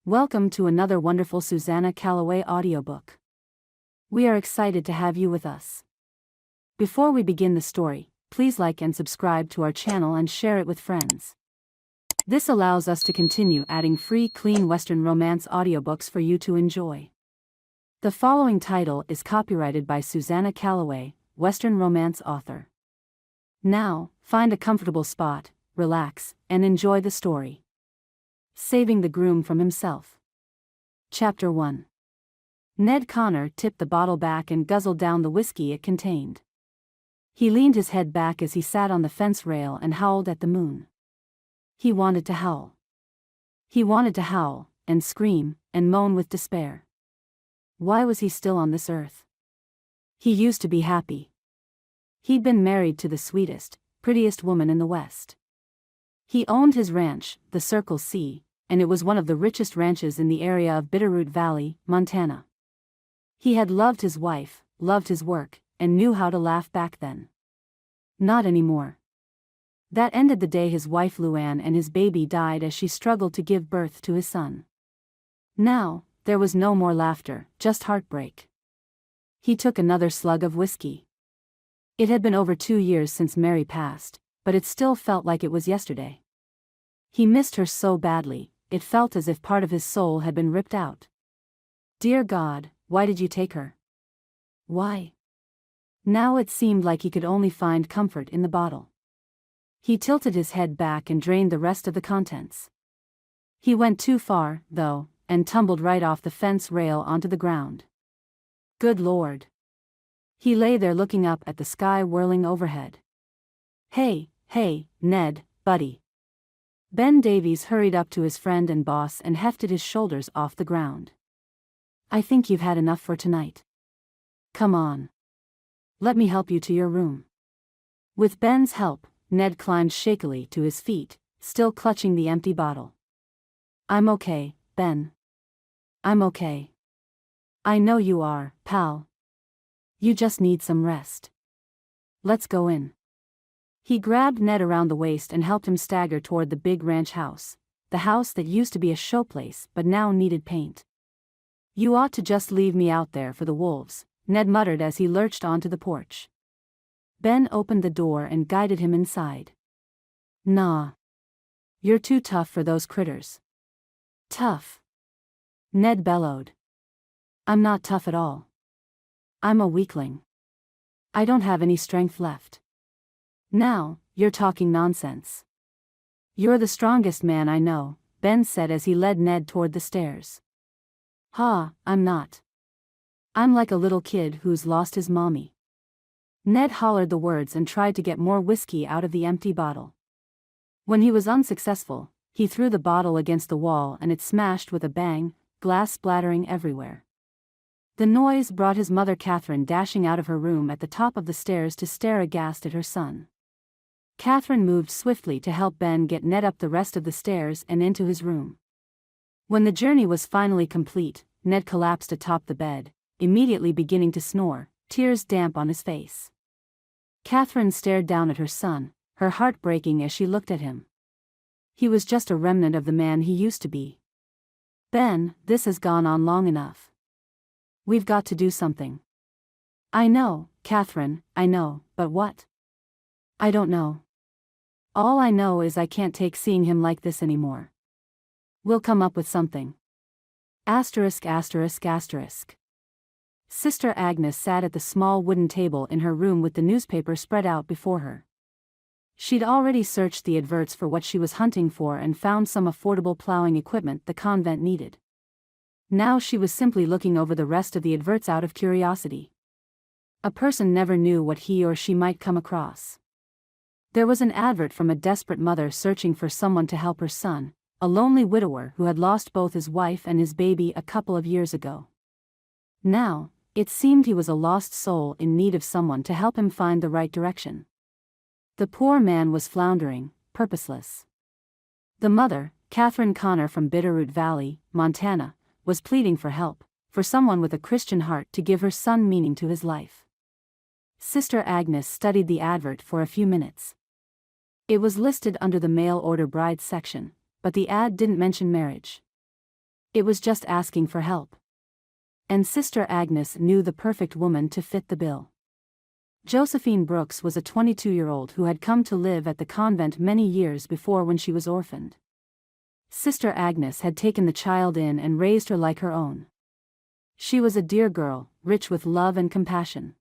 Welcome to another wonderful Susanna Calloway audiobook. We are excited to have you with us. Before we begin the story, please like and subscribe to our channel and share it with friends. This allows us to continue adding free clean Western romance audiobooks for you to enjoy. The following title is copyrighted by Susanna Calloway, Western romance author. Now, find a comfortable spot, relax, and enjoy the story. Saving the Groom from Himself. Chapter 1. Ned Connor tipped the bottle back and guzzled down the whiskey it contained. He leaned his head back as he sat on the fence rail and howled at the moon. He wanted to howl. He wanted to howl, and scream, and moan with despair. Why was he still on this earth? He used to be happy. He'd been married to the sweetest, prettiest woman in the West. He owned his ranch, the Circle C, and it was one of the richest ranches in the area of Bitterroot Valley, Montana. He had loved his wife, loved his work, and knew how to laugh back then. Not anymore. That ended the day his wife Luann and his baby died as she struggled to give birth to his son. Now, there was no more laughter, just heartbreak. He took another slug of whiskey. It had been over 2 years since Mary passed, but it still felt like it was yesterday. He missed her so badly, it felt as if part of his soul had been ripped out. Dear God, why did you take her? Why? Now it seemed like he could only find comfort in the bottle. He tilted his head back and drained the rest of the contents. He went too far, though, and tumbled right off the fence rail onto the ground. Good Lord. He lay there looking up at the sky whirling overhead. Hey, Ned, buddy. Ben Davies hurried up to his friend and boss and hefted his shoulders off the ground. I think you've had enough for tonight. Come on. Let me help you to your room. With Ben's help, Ned climbed shakily to his feet, still clutching the empty bottle. I'm okay, Ben. I'm okay. I know you are, pal. You just need some rest. Let's go in. He grabbed Ned around the waist and helped him stagger toward the big ranch house, the house that used to be a showplace but now needed paint. You ought to just leave me out there for the wolves, Ned muttered as he lurched onto the porch. Ben opened the door and guided him inside. Nah. You're too tough for those critters. Tough? Ned bellowed. I'm not tough at all. I'm a weakling. I don't have any strength left. Now, you're talking nonsense. You're the strongest man I know, Ben said as he led Ned toward the stairs. I'm not. I'm like a little kid who's lost his mommy. Ned hollered the words and tried to get more whiskey out of the empty bottle. When he was unsuccessful, he threw the bottle against the wall and it smashed with a bang, glass splattering everywhere. The noise brought his mother Catherine dashing out of her room at the top of the stairs to stare aghast at her son. Catherine moved swiftly to help Ben get Ned up the rest of the stairs and into his room. When the journey was finally complete, Ned collapsed atop the bed, immediately beginning to snore, tears damp on his face. Catherine stared down at her son, her heart breaking as she looked at him. He was just a remnant of the man he used to be. Ben, this has gone on long enough. We've got to do something. I know, Catherine, I know, but what? I don't know. All I know is I can't take seeing him like this anymore. We'll come up with something. Asterisk. Sister Agnes sat at the small wooden table in her room with the newspaper spread out before her. She'd already searched the adverts for what she was hunting for and found some affordable plowing equipment the convent needed. Now she was simply looking over the rest of the adverts out of curiosity. A person never knew what he or she might come across. There was an advert from a desperate mother searching for someone to help her son, a lonely widower who had lost both his wife and his baby a couple of years ago. Now, it seemed he was a lost soul in need of someone to help him find the right direction. The poor man was floundering, purposeless. The mother, Catherine Connor from Bitterroot Valley, Montana, was pleading for help, for someone with a Christian heart to give her son meaning to his life. Sister Agnes studied the advert for a few minutes. It was listed under the mail order brides section, but the ad didn't mention marriage. It was just asking for help. And Sister Agnes knew the perfect woman to fit the bill. Josephine Brooks was a 22-year-old who had come to live at the convent many years before when she was orphaned. Sister Agnes had taken the child in and raised her like her own. She was a dear girl, rich with love and compassion.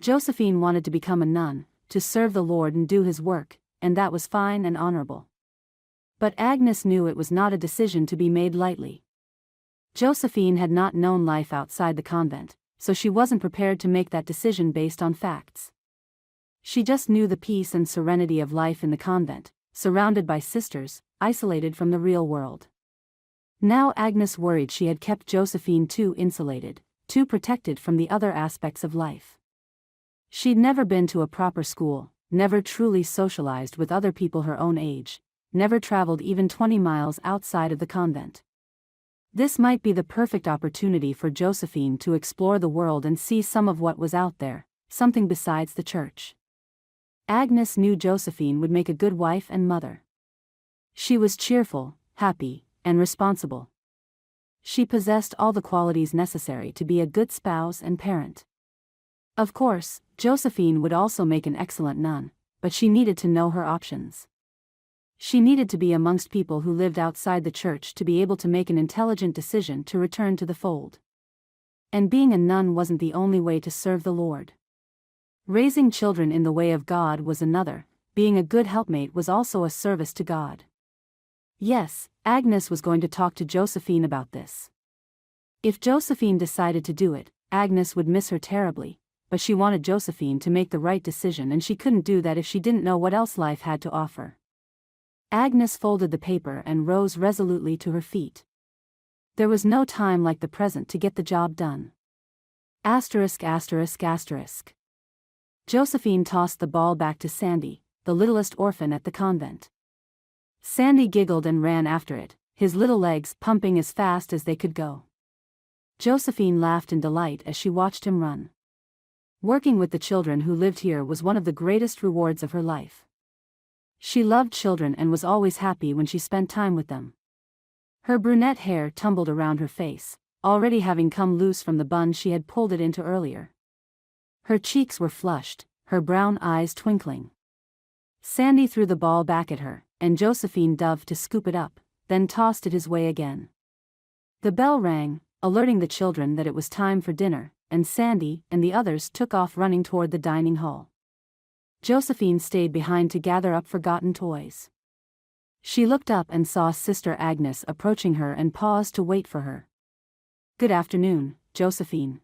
Josephine wanted to become a nun, to serve the Lord and do His work, and that was fine and honorable. But Agnes knew it was not a decision to be made lightly. Josephine had not known life outside the convent, so she wasn't prepared to make that decision based on facts. She just knew the peace and serenity of life in the convent, surrounded by sisters, isolated from the real world. Now Agnes worried she had kept Josephine too insulated, too protected from the other aspects of life. She'd never been to a proper school, never truly socialized with other people her own age, never traveled even 20 miles outside of the convent. This might be the perfect opportunity for Josephine to explore the world and see some of what was out there, something besides the church. Agnes knew Josephine would make a good wife and mother. She was cheerful, happy, and responsible. She possessed all the qualities necessary to be a good spouse and parent. Of course, Josephine would also make an excellent nun, but she needed to know her options. She needed to be amongst people who lived outside the church to be able to make an intelligent decision to return to the fold. And being a nun wasn't the only way to serve the Lord. Raising children in the way of God was another. Being a good helpmate was also a service to God. Yes, Agnes was going to talk to Josephine about this. If Josephine decided to do it, Agnes would miss her terribly, but she wanted Josephine to make the right decision, and she couldn't do that if she didn't know what else life had to offer. Agnes folded the paper and rose resolutely to her feet. There was no time like the present to get the job done. Asterisk asterisk asterisk. Josephine tossed the ball back to Sandy, the littlest orphan at the convent. Sandy giggled and ran after it, his little legs pumping as fast as they could go. Josephine laughed in delight as she watched him run. Working with the children who lived here was one of the greatest rewards of her life. She loved children and was always happy when she spent time with them. Her brunette hair tumbled around her face, already having come loose from the bun she had pulled it into earlier. Her cheeks were flushed, her brown eyes twinkling. Sandy threw the ball back at her, and Josephine dove to scoop it up, then tossed it his way again. The bell rang, alerting the children that it was time for dinner, and Sandy and the others took off running toward the dining hall. Josephine stayed behind to gather up forgotten toys. She looked up and saw Sister Agnes approaching her and paused to wait for her. "Good afternoon, Josephine.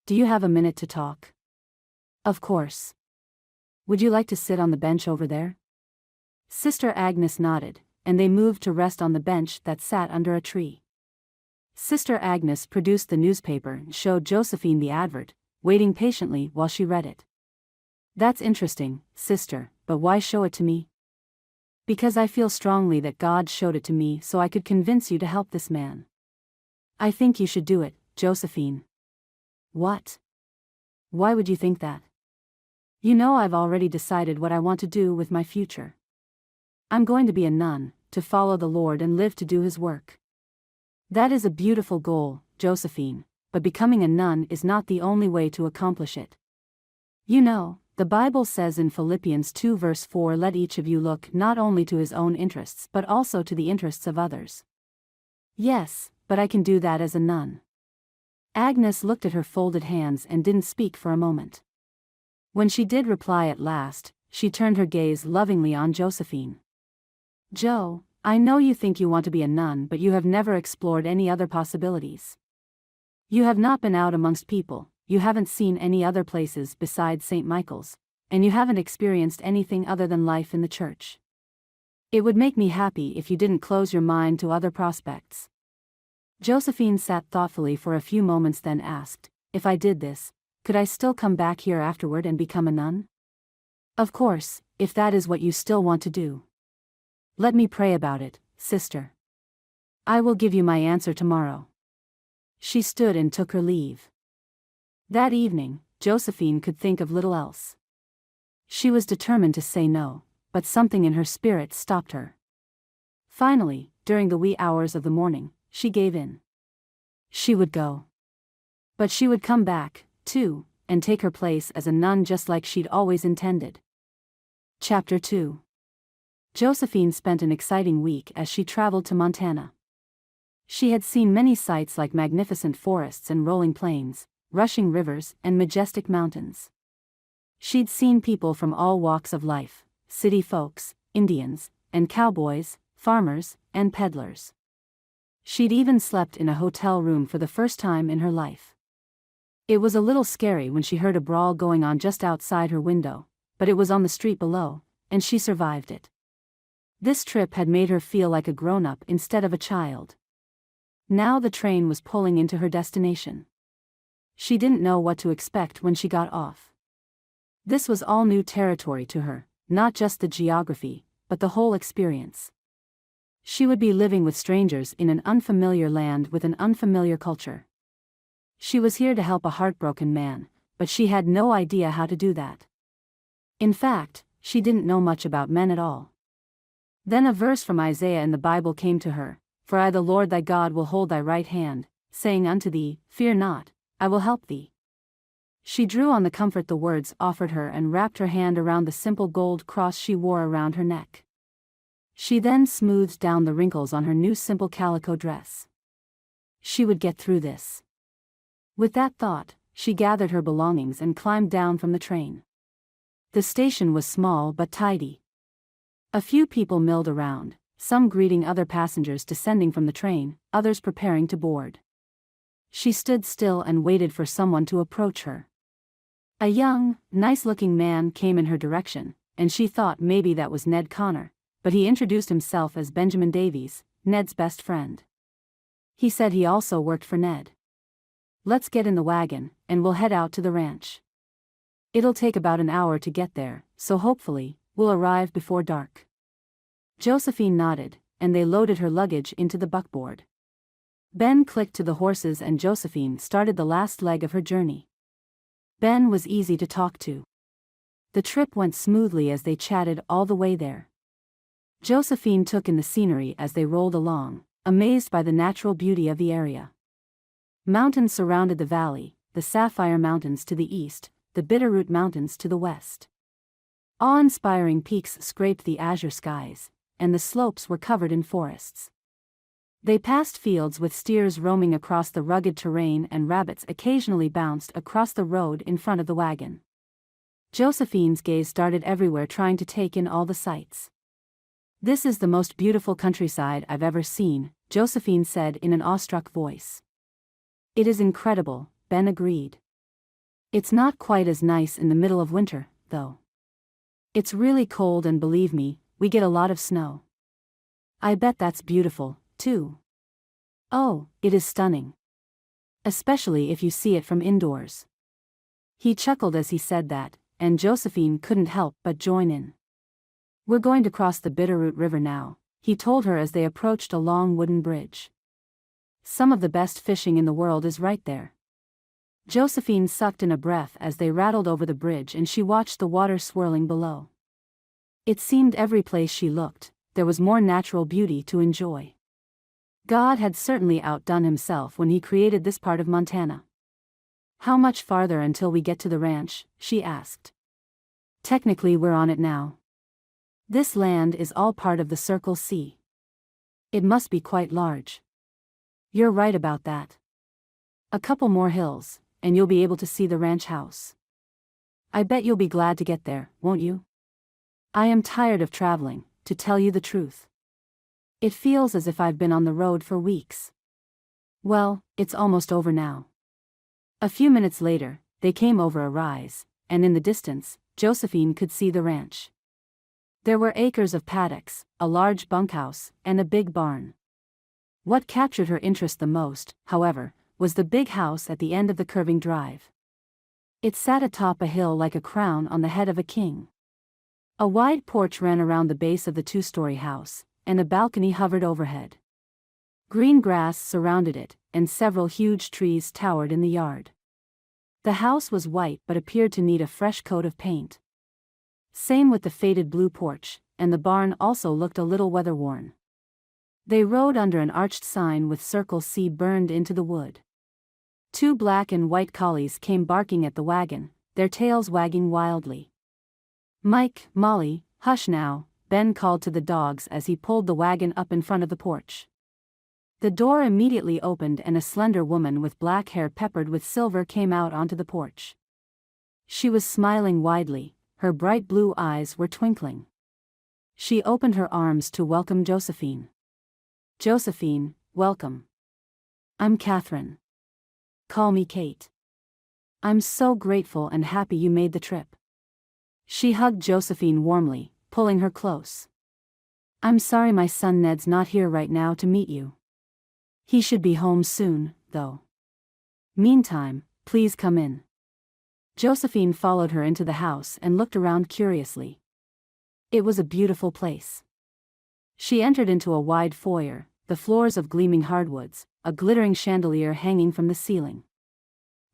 Do you have a minute to talk?" "Of course. Would you like to sit on the bench over there?" Sister Agnes nodded, and they moved to rest on the bench that sat under a tree. Sister Agnes produced the newspaper and showed Josephine the advert, waiting patiently while she read it. "That's interesting, sister, but why show it to me?" "Because I feel strongly that God showed it to me so I could convince you to help this man. I think you should do it, Josephine." "What? Why would you think that?" "You know I've already decided what I want to do with my future. I'm going to be a nun, to follow the Lord and live to do His work." "That is a beautiful goal, Josephine, but becoming a nun is not the only way to accomplish it. You know, the Bible says in Philippians 2 verse 4, let each of you look not only to his own interests but also to the interests of others." "Yes, but I can do that as a nun." Agnes looked at her folded hands and didn't speak for a moment. When she did reply at last, she turned her gaze lovingly on Josephine. "Jo, I know you think you want to be a nun, but you have never explored any other possibilities. You have not been out amongst people, you haven't seen any other places besides St. Michael's, and you haven't experienced anything other than life in the church. It would make me happy if you didn't close your mind to other prospects." Josephine sat thoughtfully for a few moments, then asked, "If I did this, could I still come back here afterward and become a nun?" "Of course, if that is what you still want to do." "Let me pray about it, sister. I will give you my answer tomorrow." She stood and took her leave. That evening, Josephine could think of little else. She was determined to say no, but something in her spirit stopped her. Finally, during the wee hours of the morning, she gave in. She would go. But she would come back, too, and take her place as a nun just like she'd always intended. Chapter 2. Josephine spent an exciting week as she traveled to Montana. She had seen many sights like magnificent forests and rolling plains, rushing rivers and majestic mountains. She'd seen people from all walks of life, city folks, Indians, and cowboys, farmers, and peddlers. She'd even slept in a hotel room for the first time in her life. It was a little scary when she heard a brawl going on just outside her window, but it was on the street below, and she survived it. This trip had made her feel like a grown-up instead of a child. Now the train was pulling into her destination. She didn't know what to expect when she got off. This was all new territory to her, not just the geography, but the whole experience. She would be living with strangers in an unfamiliar land with an unfamiliar culture. She was here to help a heartbroken man, but she had no idea how to do that. In fact, she didn't know much about men at all. Then a verse from Isaiah in the Bible came to her, "For I the Lord thy God will hold thy right hand, saying unto thee, Fear not, I will help thee." She drew on the comfort the words offered her and wrapped her hand around the simple gold cross she wore around her neck. She then smoothed down the wrinkles on her new simple calico dress. She would get through this. With that thought, she gathered her belongings and climbed down from the train. The station was small but tidy. A few people milled around, some greeting other passengers descending from the train, others preparing to board. She stood still and waited for someone to approach her. A young, nice-looking man came in her direction, and she thought maybe that was Ned Connor, but he introduced himself as Benjamin Davies, Ned's best friend. He said he also worked for Ned. "Let's get in the wagon, and we'll head out to the ranch. It'll take about an hour to get there, so hopefully, we'll arrive before dark." Josephine nodded, and they loaded her luggage into the buckboard. Ben clicked to the horses and Josephine started the last leg of her journey. Ben was easy to talk to. The trip went smoothly as they chatted all the way there. Josephine took in the scenery as they rolled along, amazed by the natural beauty of the area. Mountains surrounded the valley, the Sapphire Mountains to the east, the Bitterroot Mountains to the west. Awe-inspiring peaks scraped the azure skies, and the slopes were covered in forests. They passed fields with steers roaming across the rugged terrain and rabbits occasionally bounced across the road in front of the wagon. Josephine's gaze darted everywhere trying to take in all the sights. "This is the most beautiful countryside I've ever seen," Josephine said in an awestruck voice. "It is incredible," Ben agreed. "It's not quite as nice in the middle of winter, though. It's really cold and believe me, we get a lot of snow. I bet that's beautiful, too." "Oh, it is stunning. Especially if you see it from indoors." He chuckled as he said that, and Josephine couldn't help but join in. "We're going to cross the Bitterroot River now," he told her as they approached a long wooden bridge. "Some of the best fishing in the world is right there." Josephine sucked in a breath as they rattled over the bridge and she watched the water swirling below. It seemed every place she looked, there was more natural beauty to enjoy. God had certainly outdone himself when he created this part of Montana. "How much farther until we get to the ranch?" she asked. "Technically we're on it now. This land is all part of the Circle C. It must be quite large." "You're right about that. A couple more hills, and you'll be able to see the ranch house. I bet you'll be glad to get there, won't you?" "I am tired of traveling, to tell you the truth. It feels as if I've been on the road for weeks." "Well, it's almost over now." A few minutes later, they came over a rise, and in the distance, Josephine could see the ranch. There were acres of paddocks, a large bunkhouse, and a big barn. What captured her interest the most, however, was the big house at the end of the curving drive. It sat atop a hill like a crown on the head of a king. A wide porch ran around the base of the two-story house, and a balcony hovered overhead. Green grass surrounded it, and several huge trees towered in the yard. The house was white but appeared to need a fresh coat of paint. Same with the faded blue porch, and the barn also looked a little weather-worn. They rode under an arched sign with Circle C burned into the wood. 2 black and white collies came barking at the wagon, their tails wagging wildly. "Mike, Molly, hush now," Ben called to the dogs as he pulled the wagon up in front of the porch. The door immediately opened and a slender woman with black hair peppered with silver came out onto the porch. She was smiling widely, her bright blue eyes were twinkling. She opened her arms to welcome Josephine. "Josephine, welcome. I'm Catherine. Call me Kate. I'm so grateful and happy you made the trip." She hugged Josephine warmly, pulling her close. "I'm sorry my son Ned's not here right now to meet you. He should be home soon, though. Meantime, please come in." Josephine followed her into the house and looked around curiously. It was a beautiful place. She entered into a wide foyer, the floors of gleaming hardwoods, a glittering chandelier hanging from the ceiling.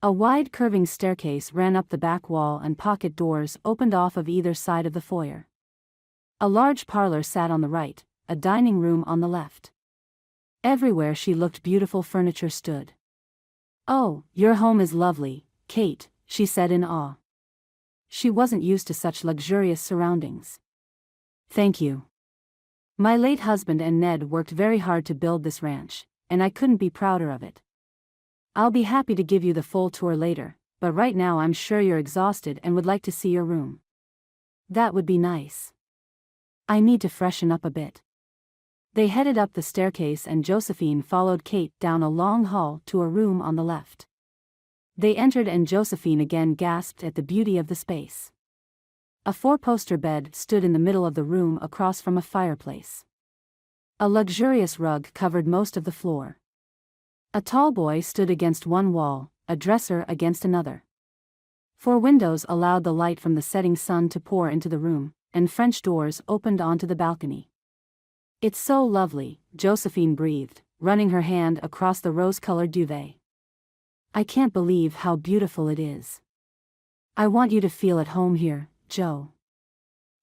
A wide curving staircase ran up the back wall and pocket doors opened off of either side of the foyer. A large parlor sat on the right, a dining room on the left. Everywhere she looked beautiful furniture stood. "Oh, your home is lovely, Kate," she said in awe. She wasn't used to such luxurious surroundings. "Thank you. My late husband and Ned worked very hard to build this ranch, and I couldn't be prouder of it. I'll be happy to give you the full tour later, but right now I'm sure you're exhausted and would like to see your room." "That would be nice. I need to freshen up a bit." They headed up the staircase and Josephine followed Kate down a long hall to a room on the left. They entered and Josephine again gasped at the beauty of the space. A 4-poster bed stood in the middle of the room across from a fireplace. A luxurious rug covered most of the floor. A tall boy stood against one wall, a dresser against another. 4 windows allowed the light from the setting sun to pour into the room, and French doors opened onto the balcony. "It's so lovely," Josephine breathed, running her hand across the rose-colored duvet. "I can't believe how beautiful it is. I want you to feel at home here, Joe.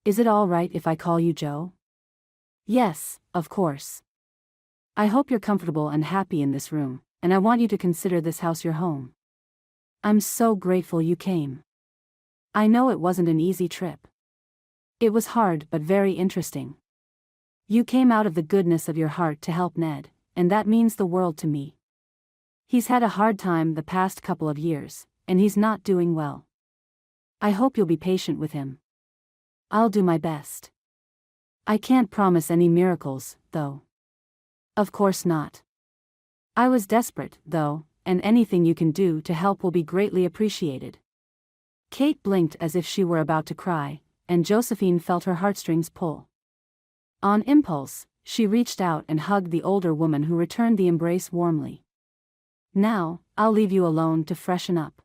Is it all right if I call you Joe?" "Yes, of course. I hope you're comfortable and happy in this room, and I want you to consider this house your home. I'm so grateful you came. I know it wasn't an easy trip. It was hard but very interesting. You came out of the goodness of your heart to help Ned, and that means the world to me. He's had a hard time the past couple of years, and he's not doing well. I hope you'll be patient with him. I'll do my best. I can't promise any miracles, though. Of course not. I was desperate, though, and anything you can do to help will be greatly appreciated." Kate blinked as if she were about to cry, and Josephine felt her heartstrings pull. On impulse, she reached out and hugged the older woman who returned the embrace warmly. "Now, I'll leave you alone to freshen up.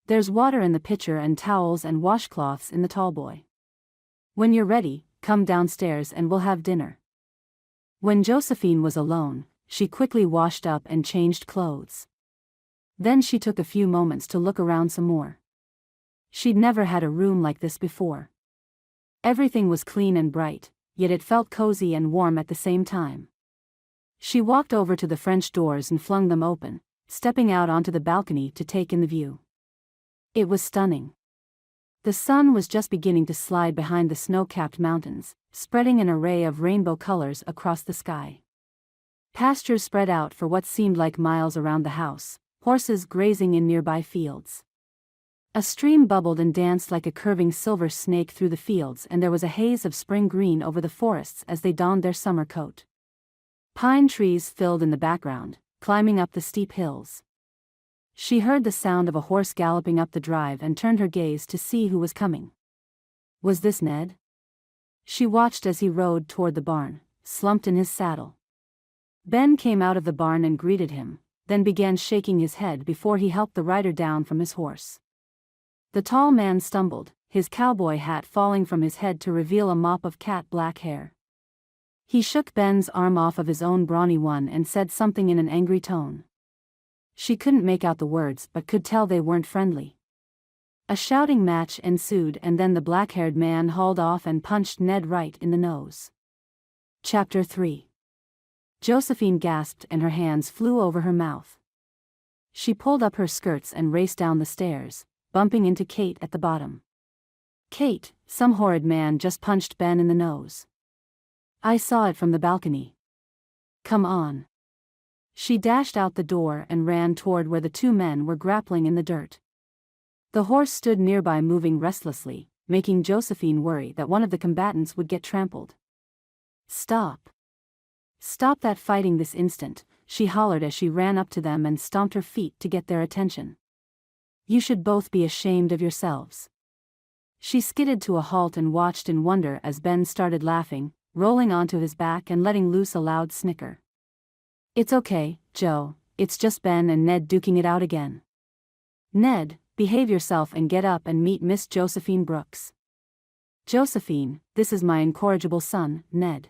There's water in the pitcher and towels and washcloths in the tallboy. When you're ready, come downstairs and we'll have dinner." When Josephine was alone, she quickly washed up and changed clothes. Then she took a few moments to look around some more. She'd never had a room like this before. Everything was clean and bright, yet it felt cozy and warm at the same time. She walked over to the French doors and flung them open, stepping out onto the balcony to take in the view. It was stunning. The sun was just beginning to slide behind the snow-capped mountains, spreading an array of rainbow colors across the sky. Pastures spread out for what seemed like miles around the house, horses grazing in nearby fields. A stream bubbled and danced like a curving silver snake through the fields, and there was a haze of spring green over the forests as they donned their summer coat. Pine trees filled in the background, climbing up the steep hills. She heard the sound of a horse galloping up the drive and turned her gaze to see who was coming. Was this Ned? She watched as he rode toward the barn, slumped in his saddle. Ben came out of the barn and greeted him, then began shaking his head before he helped the rider down from his horse. The tall man stumbled, his cowboy hat falling from his head to reveal a mop of cat-black hair. He shook Ben's arm off of his own brawny one and said something in an angry tone. She couldn't make out the words but could tell they weren't friendly. A shouting match ensued, and then the black-haired man hauled off and punched Ned right in the nose. Chapter 3. Josephine gasped and her hands flew over her mouth. She pulled up her skirts and raced down the stairs, bumping into Kate at the bottom. "Kate, some horrid man just punched Ben in the nose. I saw it from the balcony. Come on." She dashed out the door and ran toward where the two men were grappling in the dirt. The horse stood nearby moving restlessly, making Josephine worry that one of the combatants would get trampled. "Stop. Stop that fighting this instant," she hollered as she ran up to them and stomped her feet to get their attention. "You should both be ashamed of yourselves." She skidded to a halt and watched in wonder as Ben started laughing, rolling onto his back and letting loose a loud snicker. "It's okay, Joe, it's just Ben and Ned duking it out again." "Ned, behave yourself and get up and meet Miss Josephine Brooks." "Josephine, this is my incorrigible son, Ned."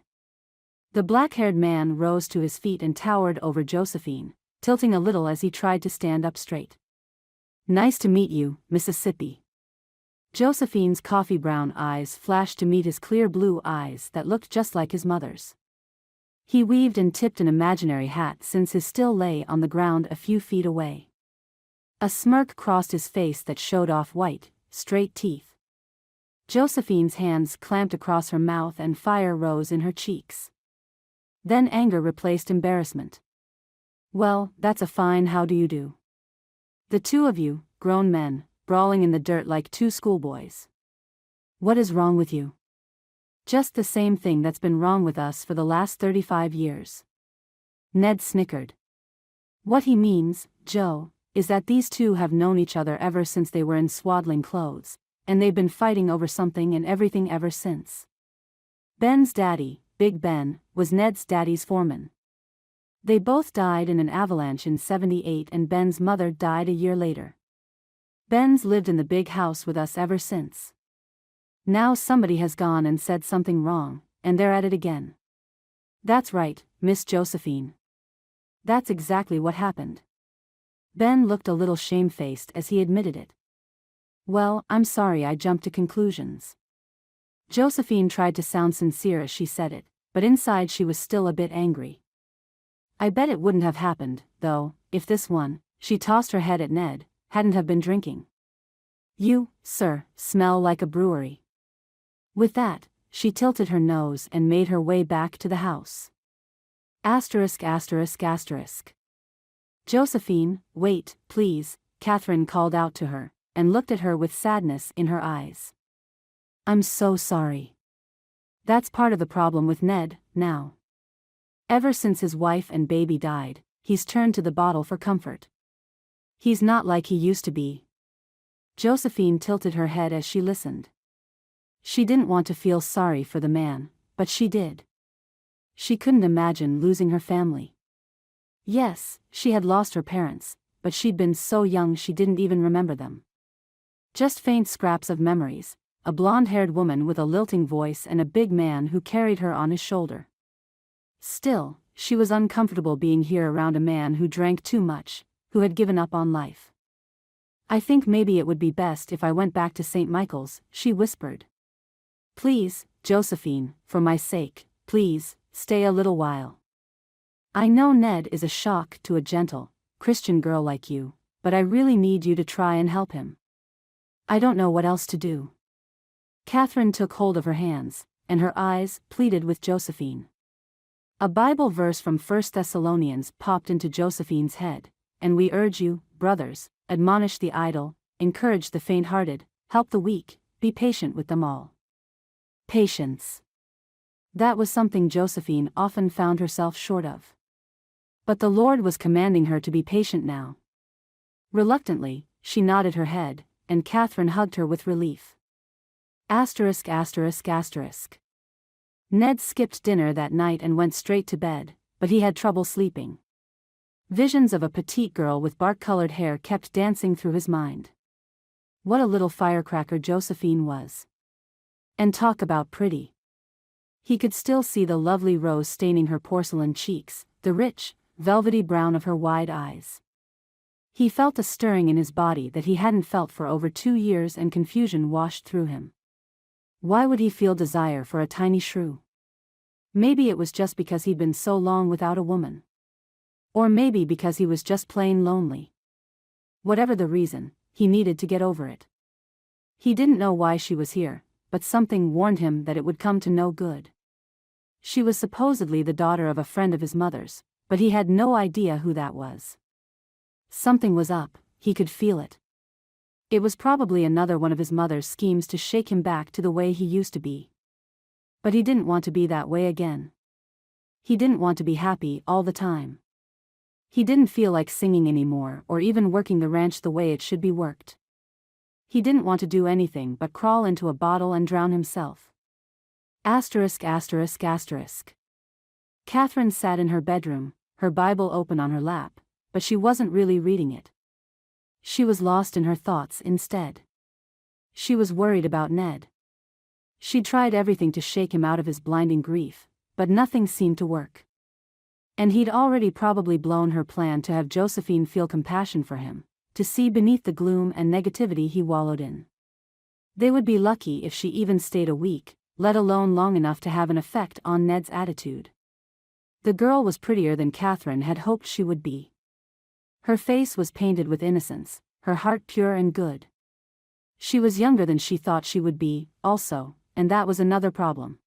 The black-haired man rose to his feet and towered over Josephine, tilting a little as he tried to stand up straight. "Nice to meet you, Mississippi." Josephine's coffee-brown eyes flashed to meet his clear blue eyes that looked just like his mother's. He weaved and tipped an imaginary hat since his still lay on the ground a few feet away. A smirk crossed his face that showed off white, straight teeth. Josephine's hands clamped across her mouth and fire rose in her cheeks. Then anger replaced embarrassment. "Well, that's a fine how do you do. The two of you, grown men, brawling in the dirt like two schoolboys. What is wrong with you?" "Just the same thing that's been wrong with us for the last 35 years. Ned snickered. "What he means, Joe, is that these two have known each other ever since they were in swaddling clothes, and they've been fighting over something and everything ever since. Ben's daddy, Big Ben, was Ned's daddy's foreman. They both died in an avalanche in '78 and Ben's mother died a year later. Ben's lived in the big house with us ever since. Now somebody has gone and said something wrong, and they're at it again." "That's right, Miss Josephine. That's exactly what happened." Ben looked a little shamefaced as he admitted it. "Well, I'm sorry I jumped to conclusions." Josephine tried to sound sincere as she said it, but inside she was still a bit angry. "I bet it wouldn't have happened, though, if this one," she tossed her head at Ned, "hadn't have been drinking. You, sir, smell like a brewery." With that, she tilted her nose and made her way back to the house. Asterisk asterisk asterisk. "Josephine, wait, please," Catherine called out to her, and looked at her with sadness in her eyes. "I'm so sorry. That's part of the problem with Ned, now. Ever since his wife and baby died, he's turned to the bottle for comfort. He's not like he used to be." Josephine tilted her head as she listened. She didn't want to feel sorry for the man, but she did. She couldn't imagine losing her family. Yes, she had lost her parents, but she'd been so young she didn't even remember them. Just faint scraps of memories, a blonde-haired woman with a lilting voice and a big man who carried her on his shoulder. Still, she was uncomfortable being here around a man who drank too much, who had given up on life. "I think maybe it would be best if I went back to St. Michael's," she whispered. "Please, Josephine, for my sake, please, stay a little while. I know Ned is a shock to a gentle, Christian girl like you, but I really need you to try and help him. I don't know what else to do." Catherine took hold of her hands, and her eyes pleaded with Josephine. A Bible verse from 1 Thessalonians popped into Josephine's head, "And we urge you, brothers, admonish the idle, encourage the faint-hearted, help the weak, be patient with them all." Patience. That was something Josephine often found herself short of. But the Lord was commanding her to be patient now. Reluctantly, she nodded her head, and Catherine hugged her with relief. Asterisk asterisk asterisk. Ned skipped dinner that night and went straight to bed, but he had trouble sleeping. Visions of a petite girl with bark-colored hair kept dancing through his mind. What a little firecracker Josephine was. And talk about pretty. He could still see the lovely rose staining her porcelain cheeks, the rich, velvety brown of her wide eyes. He felt a stirring in his body that he hadn't felt for over 2 years, and confusion washed through him. Why would he feel desire for a tiny shrew? Maybe it was just because he'd been so long without a woman. Or maybe because he was just plain lonely. Whatever the reason, he needed to get over it. He didn't know why she was here, but something warned him that it would come to no good. She was supposedly the daughter of a friend of his mother's, but he had no idea who that was. Something was up, he could feel it. It was probably another one of his mother's schemes to shake him back to the way he used to be. But he didn't want to be that way again. He didn't want to be happy all the time. He didn't feel like singing anymore or even working the ranch the way it should be worked. He didn't want to do anything but crawl into a bottle and drown himself. Asterisk asterisk asterisk. Catherine sat in her bedroom, her Bible open on her lap, but she wasn't really reading it. She was lost in her thoughts instead. She was worried about Ned. She'd tried everything to shake him out of his blinding grief, but nothing seemed to work. And he'd already probably blown her plan to have Josephine feel compassion for him, to see beneath the gloom and negativity he wallowed in. They would be lucky if she even stayed a week, let alone long enough to have an effect on Ned's attitude. The girl was prettier than Catherine had hoped she would be. Her face was painted with innocence, her heart pure and good. She was younger than she thought she would be, also, and that was another problem.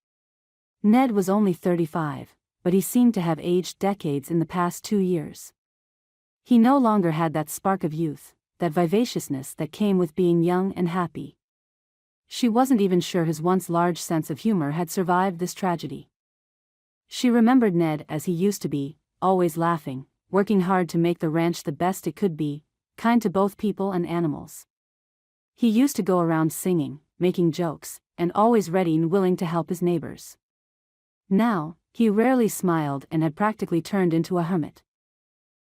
Ned was only 35, but he seemed to have aged decades in the past 2 years. He no longer had that spark of youth, that vivaciousness that came with being young and happy. She wasn't even sure his once large sense of humor had survived this tragedy. She remembered Ned as he used to be, always laughing, working hard to make the ranch the best it could be, kind to both people and animals. He used to go around singing, making jokes, and always ready and willing to help his neighbors. Now, he rarely smiled and had practically turned into a hermit.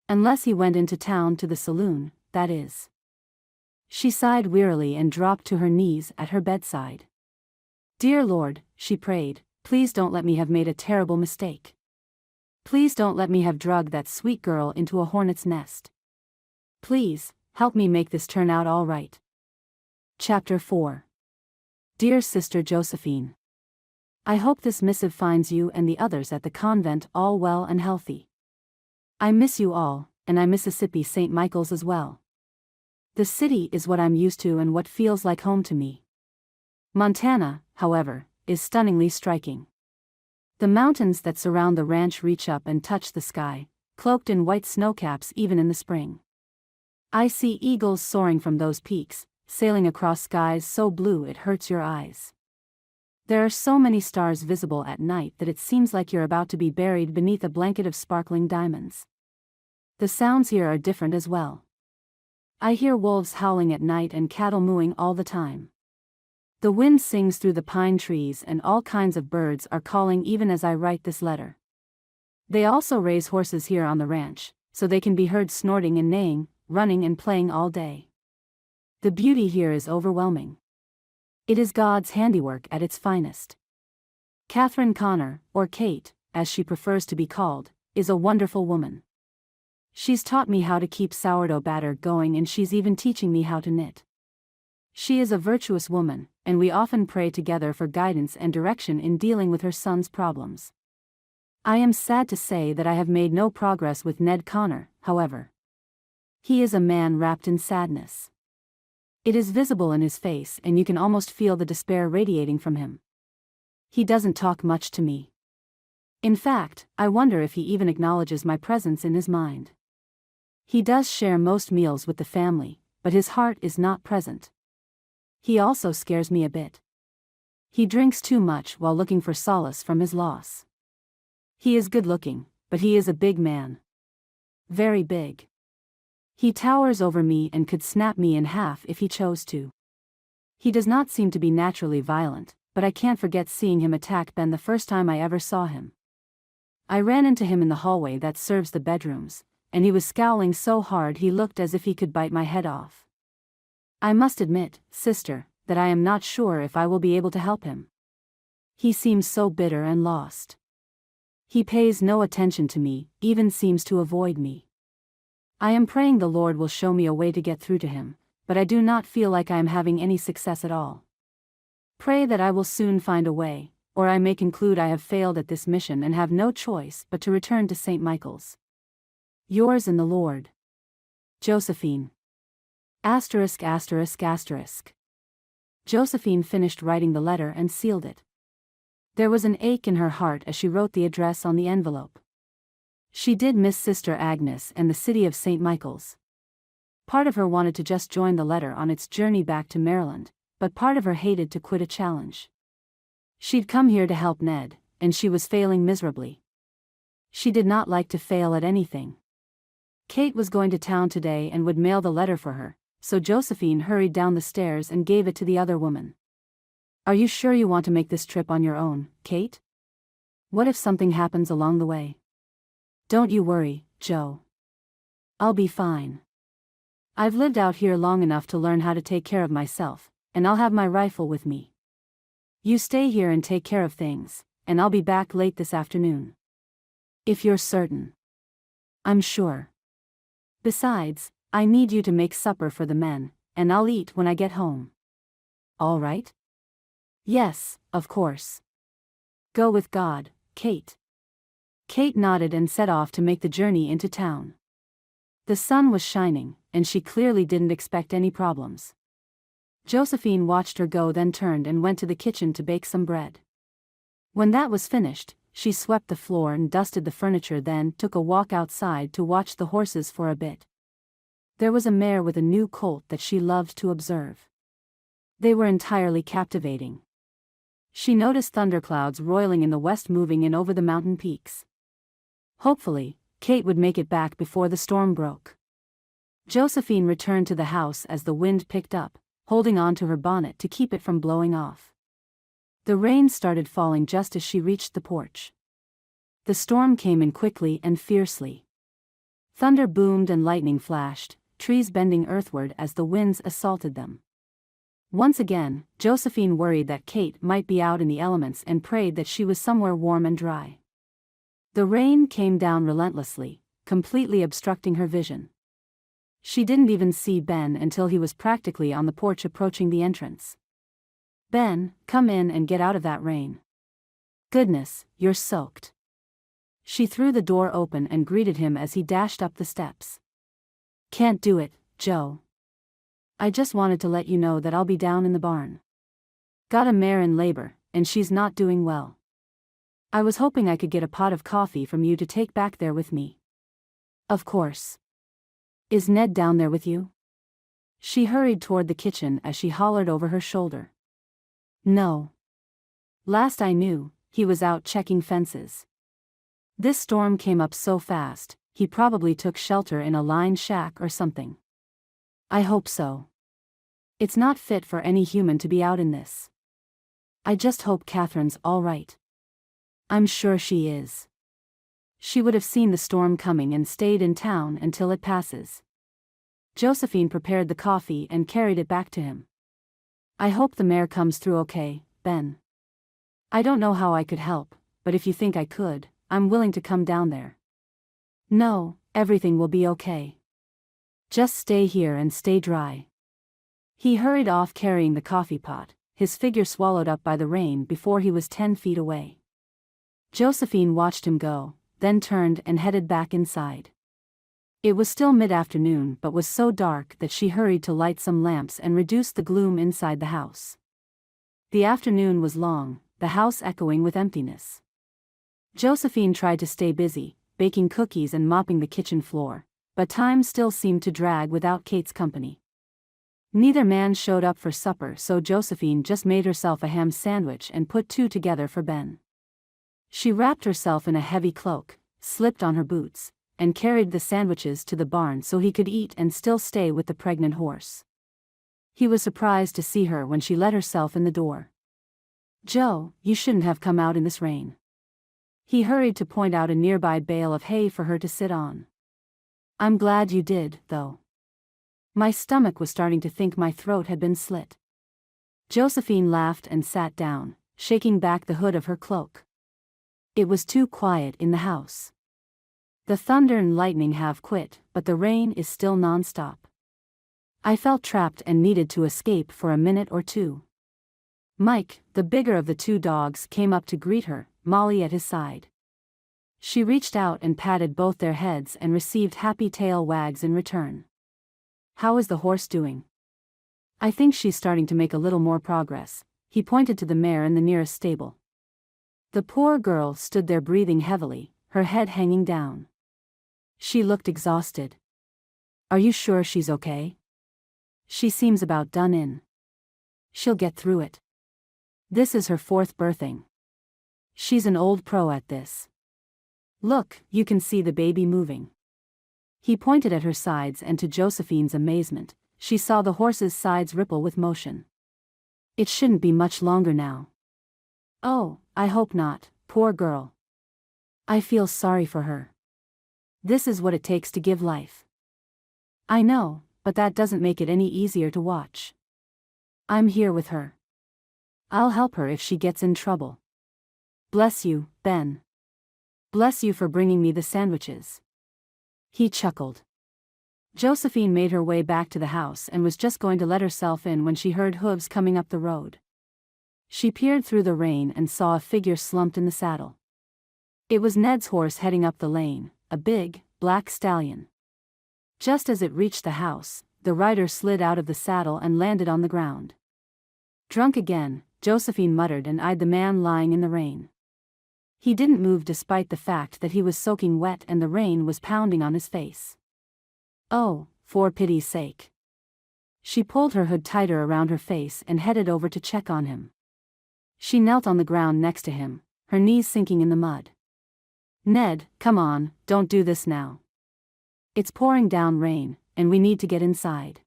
Unless he went into town to the saloon, that is. She sighed wearily and dropped to her knees at her bedside. "Dear Lord," she prayed, "please don't let me have made a terrible mistake. Please don't let me have drugged that sweet girl into a hornet's nest. Please, help me make this turn out all right." Chapter 4. Dear Sister Josephine, I hope this missive finds you and the others at the convent all well and healthy. I miss you all, and I Mississippi St. Michael's as well. The city is what I'm used to and what feels like home to me. Montana, however, is stunningly striking. The mountains that surround the ranch reach up and touch the sky, cloaked in white snowcaps even in the spring. I see eagles soaring from those peaks, sailing across skies so blue it hurts your eyes. There are so many stars visible at night that it seems like you're about to be buried beneath a blanket of sparkling diamonds. The sounds here are different as well. I hear wolves howling at night and cattle mooing all the time. The wind sings through the pine trees and all kinds of birds are calling even as I write this letter. They also raise horses here on the ranch, so they can be heard snorting and neighing, running and playing all day. The beauty here is overwhelming. It is God's handiwork at its finest. Catherine Connor, or Kate, as she prefers to be called, is a wonderful woman. She's taught me how to keep sourdough batter going and she's even teaching me how to knit. She is a virtuous woman, and we often pray together for guidance and direction in dealing with her son's problems. I am sad to say that I have made no progress with Ned Connor, however. He is a man wrapped in sadness. It is visible in his face and you can almost feel the despair radiating from him. He doesn't talk much to me. In fact, I wonder if he even acknowledges my presence in his mind. He does share most meals with the family, but his heart is not present. He also scares me a bit. He drinks too much while looking for solace from his loss. He is good looking, but he is a big man. Very big. He towers over me and could snap me in half if he chose to. He does not seem to be naturally violent, but I can't forget seeing him attack Ben the first time I ever saw him. I ran into him in the hallway that serves the bedrooms, and he was scowling so hard he looked as if he could bite my head off. I must admit, sister, that I am not sure if I will be able to help him. He seems so bitter and lost. He pays no attention to me, even seems to avoid me. I am praying the Lord will show me a way to get through to him, but I do not feel like I am having any success at all. Pray that I will soon find a way, or I may conclude I have failed at this mission and have no choice but to return to St. Michael's. Yours in the Lord, Josephine. *****. Josephine finished writing the letter and sealed it. There was an ache in her heart as she wrote the address on the envelope. She did miss Sister Agnes and the city of St. Michael's. Part of her wanted to just join the letter on its journey back to Maryland, but part of her hated to quit a challenge. She'd come here to help Ned, and she was failing miserably. She did not like to fail at anything. Kate was going to town today and would mail the letter for her, so Josephine hurried down the stairs and gave it to the other woman. "Are you sure you want to make this trip on your own, Kate? What if something happens along the way?" "Don't you worry, Joe. I'll be fine. I've lived out here long enough to learn how to take care of myself, and I'll have my rifle with me. You stay here and take care of things, and I'll be back late this afternoon." "If you're certain." "I'm sure. Besides, I need you to make supper for the men, and I'll eat when I get home." "All right?" "Yes, of course. Go with God, Kate." Kate nodded and set off to make the journey into town. The sun was shining, and she clearly didn't expect any problems. Josephine watched her go, then turned and went to the kitchen to bake some bread. When that was finished, she swept the floor and dusted the furniture, then took a walk outside to watch the horses for a bit. There was a mare with a new colt that she loved to observe. They were entirely captivating. She noticed thunderclouds roiling in the west, moving in over the mountain peaks. Hopefully, Kate would make it back before the storm broke. Josephine returned to the house as the wind picked up, holding on to her bonnet to keep it from blowing off. The rain started falling just as she reached the porch. The storm came in quickly and fiercely. Thunder boomed and lightning flashed, trees bending earthward as the winds assaulted them. Once again, Josephine worried that Kate might be out in the elements and prayed that she was somewhere warm and dry. The rain came down relentlessly, completely obstructing her vision. She didn't even see Ben until he was practically on the porch approaching the entrance. "Ben, come in and get out of that rain. Goodness, you're soaked." She threw the door open and greeted him as he dashed up the steps. "Can't do it, Joe. I just wanted to let you know that I'll be down in the barn. Got a mare in labor, and she's not doing well. I was hoping I could get a pot of coffee from you to take back there with me." "Of course. Is Ned down there with you?" She hurried toward the kitchen as she hollered over her shoulder. "No. Last I knew, he was out checking fences. This storm came up so fast, he probably took shelter in a lined shack or something." "I hope so. It's not fit for any human to be out in this. I just hope Catherine's all right." "I'm sure she is. She would have seen the storm coming and stayed in town until it passes." Josephine prepared the coffee and carried it back to him. "I hope the mare comes through okay, Ben. I don't know how I could help, but if you think I could, I'm willing to come down there." "No, everything will be okay. Just stay here and stay dry." He hurried off carrying the coffee pot, his figure swallowed up by the rain before he was 10 feet away. Josephine watched him go, then turned and headed back inside. It was still mid-afternoon but was so dark that she hurried to light some lamps and reduce the gloom inside the house. The afternoon was long, the house echoing with emptiness. Josephine tried to stay busy, baking cookies and mopping the kitchen floor, but time still seemed to drag without Kate's company. Neither man showed up for supper, so Josephine just made herself a ham sandwich and put two together for Ben. She wrapped herself in a heavy cloak, slipped on her boots, and carried the sandwiches to the barn so he could eat and still stay with the pregnant horse. He was surprised to see her when she let herself in the door. "Joe, you shouldn't have come out in this rain." He hurried to point out a nearby bale of hay for her to sit on. "I'm glad you did, though. My stomach was starting to think my throat had been slit." Josephine laughed and sat down, shaking back the hood of her cloak. It was too quiet in the house. The thunder and lightning have quit, but the rain is still non-stop. I felt trapped and needed to escape for a minute or two. Mike, the bigger of the two dogs, came up to greet her, Molly at his side. She reached out and patted both their heads and received happy tail wags in return. "How is the horse doing?" "I think she's starting to make a little more progress." He pointed to the mare in the nearest stable. The poor girl stood there breathing heavily, her head hanging down. She looked exhausted. "Are you sure she's okay?" "She seems about done in. She'll get through it. This is her 4th birthing. She's an old pro at this. Look, you can see the baby moving." He pointed at her sides, and to Josephine's amazement, she saw the horse's sides ripple with motion. "It shouldn't be much longer now." "Oh, I hope not, poor girl. I feel sorry for her. This is what it takes to give life." "I know, but that doesn't make it any easier to watch. I'm here with her. I'll help her if she gets in trouble." "Bless you, Ben. Bless you for bringing me the sandwiches." He chuckled. Josephine made her way back to the house and was just going to let herself in when she heard hooves coming up the road. She peered through the rain and saw a figure slumped in the saddle. It was Ned's horse heading up the lane, a big, black stallion. Just as it reached the house, the rider slid out of the saddle and landed on the ground. "Drunk again," Josephine muttered and eyed the man lying in the rain. He didn't move despite the fact that he was soaking wet and the rain was pounding on his face. "Oh, for pity's sake." She pulled her hood tighter around her face and headed over to check on him. She knelt on the ground next to him, her knees sinking in the mud. "Ned, come on, don't do this now. It's pouring down rain, and we need to get inside."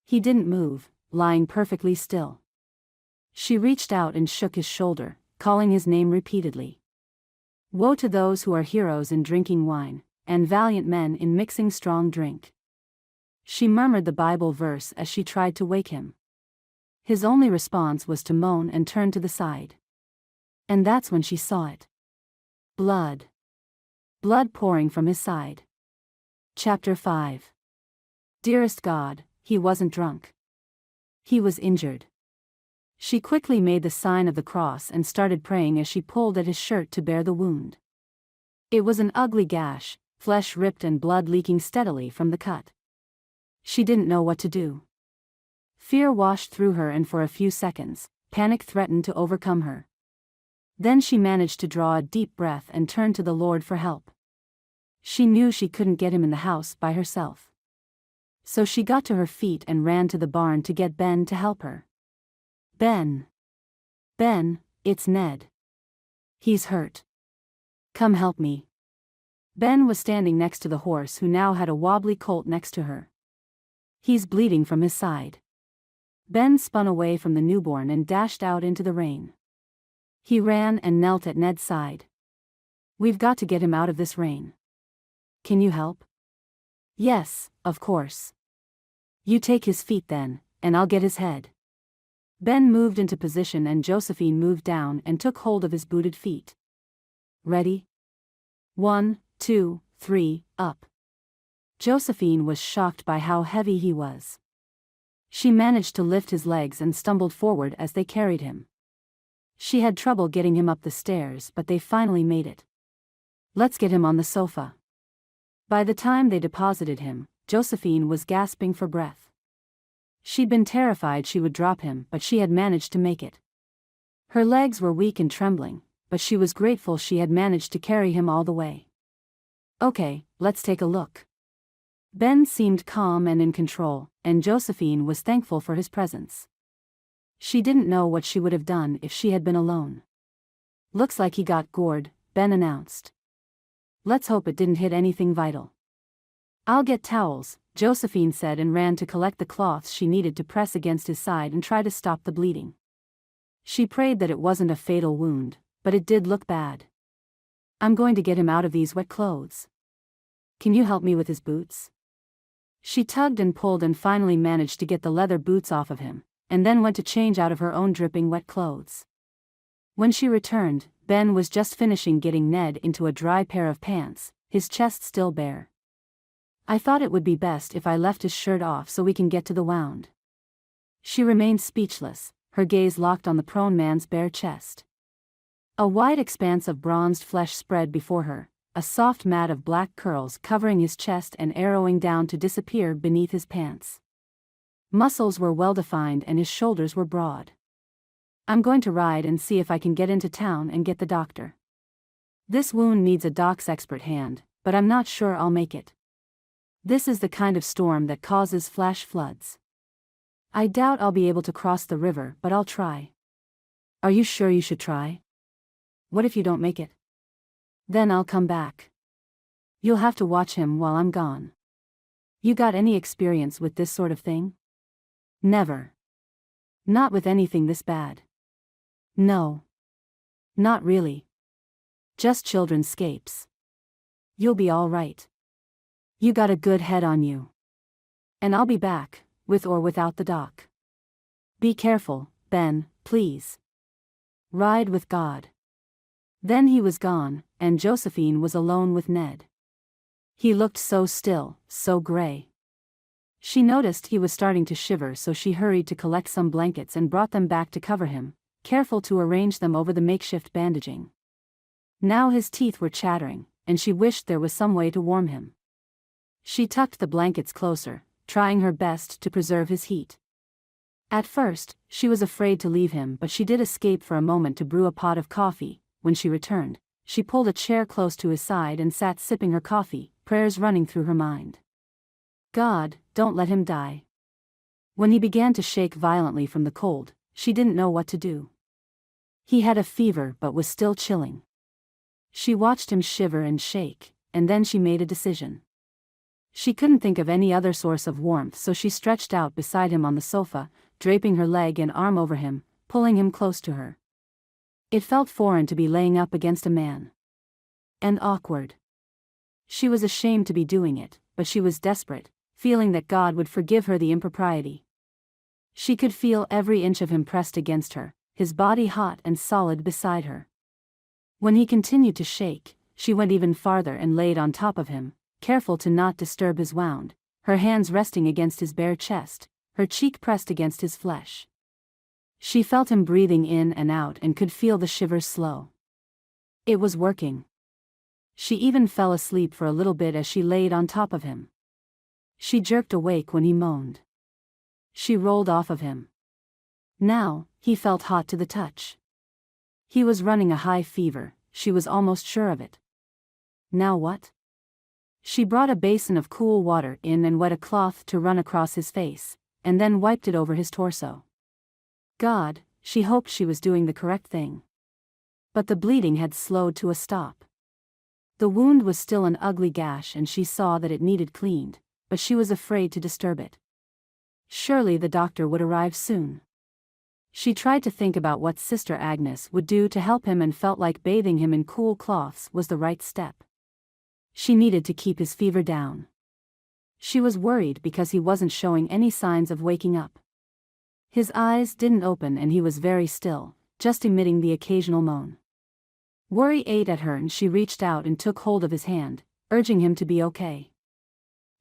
He didn't move, lying perfectly still. She reached out and shook his shoulder, calling his name repeatedly. "Woe to those who are heroes in drinking wine, and valiant men in mixing strong drink." She murmured the Bible verse as she tried to wake him. His only response was to moan and turn to the side. And that's when she saw it. Blood. Blood pouring from his side. Chapter 5. Dearest God, he wasn't drunk. He was injured. She quickly made the sign of the cross and started praying as she pulled at his shirt to bare the wound. It was an ugly gash, flesh ripped and blood leaking steadily from the cut. She didn't know what to do. Fear washed through her, and for a few seconds, panic threatened to overcome her. Then she managed to draw a deep breath and turn to the Lord for help. She knew she couldn't get him in the house by herself. So she got to her feet and ran to the barn to get Ben to help her. "Ben. Ben, it's Ned. He's hurt. Come help me." Ben was standing next to the horse, who now had a wobbly colt next to her. "He's bleeding from his side." Ben spun away from the newborn and dashed out into the rain. He ran and knelt at Ned's side. "We've got to get him out of this rain. Can you help?" "Yes, of course. You take his feet then, and I'll get his head." Ben moved into position and Josephine moved down and took hold of his booted feet. "Ready? 1, 2, 3, up." Josephine was shocked by how heavy he was. She managed to lift his legs and stumbled forward as they carried him. She had trouble getting him up the stairs, but they finally made it. "Let's get him on the sofa." By the time they deposited him, Josephine was gasping for breath. She'd been terrified she would drop him, but she had managed to make it. Her legs were weak and trembling, but she was grateful she had managed to carry him all the way. "Okay, let's take a look." Ben seemed calm and in control, and Josephine was thankful for his presence. She didn't know what she would have done if she had been alone. "Looks like he got gored," Ben announced. "Let's hope it didn't hit anything vital." "I'll get towels," Josephine said, and ran to collect the cloths she needed to press against his side and try to stop the bleeding. She prayed that it wasn't a fatal wound, but it did look bad. "I'm going to get him out of these wet clothes. Can you help me with his boots?" She tugged and pulled and finally managed to get the leather boots off of him, and then went to change out of her own dripping wet clothes. When she returned, Ben was just finishing getting Ned into a dry pair of pants, his chest still bare. "I thought it would be best if I left his shirt off so we can get to the wound." She remained speechless, her gaze locked on the prone man's bare chest. A wide expanse of bronzed flesh spread before her, a soft mat of black curls covering his chest and arrowing down to disappear beneath his pants. Muscles were well-defined and his shoulders were broad. I'm going to ride and see if I can get into town and get the doctor. This wound needs a doc's expert hand, but I'm not sure I'll make it. This is the kind of storm that causes flash floods. I doubt I'll be able to cross the river, but I'll try. Are you sure you should try? What if you don't make it? Then I'll come back. You'll have to watch him while I'm gone. You got any experience with this sort of thing? Never. Not with anything this bad. No. Not really. Just children's scapes. You'll be all right. You got a good head on you. And I'll be back, with or without the doc. Be careful, Ben, please. Ride with God. Then he was gone, and Josephine was alone with Ned. He looked so still, so gray. She noticed he was starting to shiver, so she hurried to collect some blankets and brought them back to cover him, careful to arrange them over the makeshift bandaging. Now his teeth were chattering, and she wished there was some way to warm him. She tucked the blankets closer, trying her best to preserve his heat. At first, she was afraid to leave him, but she did escape for a moment to brew a pot of coffee. When she returned, she pulled a chair close to his side and sat sipping her coffee, prayers running through her mind. God, don't let him die. When he began to shake violently from the cold, she didn't know what to do. He had a fever but was still chilling. She watched him shiver and shake, and then she made a decision. She couldn't think of any other source of warmth, so she stretched out beside him on the sofa, draping her leg and arm over him, pulling him close to her. It felt foreign to be laying up against a man. And awkward. She was ashamed to be doing it, but she was desperate, feeling that God would forgive her the impropriety. She could feel every inch of him pressed against her, his body hot and solid beside her. When he continued to shake, she went even farther and laid on top of him, careful to not disturb his wound, her hands resting against his bare chest, her cheek pressed against his flesh. She felt him breathing in and out and could feel the shivers slow. It was working. She even fell asleep for a little bit as she laid on top of him. She jerked awake when he moaned. She rolled off of him. Now, he felt hot to the touch. He was running a high fever, she was almost sure of it. Now what? She brought a basin of cool water in and wet a cloth to run across his face, and then wiped it over his torso. God, she hoped she was doing the correct thing. But the bleeding had slowed to a stop. The wound was still an ugly gash and she saw that it needed cleaned, but she was afraid to disturb it. Surely the doctor would arrive soon. She tried to think about what Sister Agnes would do to help him and felt like bathing him in cool cloths was the right step. She needed to keep his fever down. She was worried because he wasn't showing any signs of waking up. His eyes didn't open and he was very still, just emitting the occasional moan. Worry ate at her and she reached out and took hold of his hand, urging him to be okay.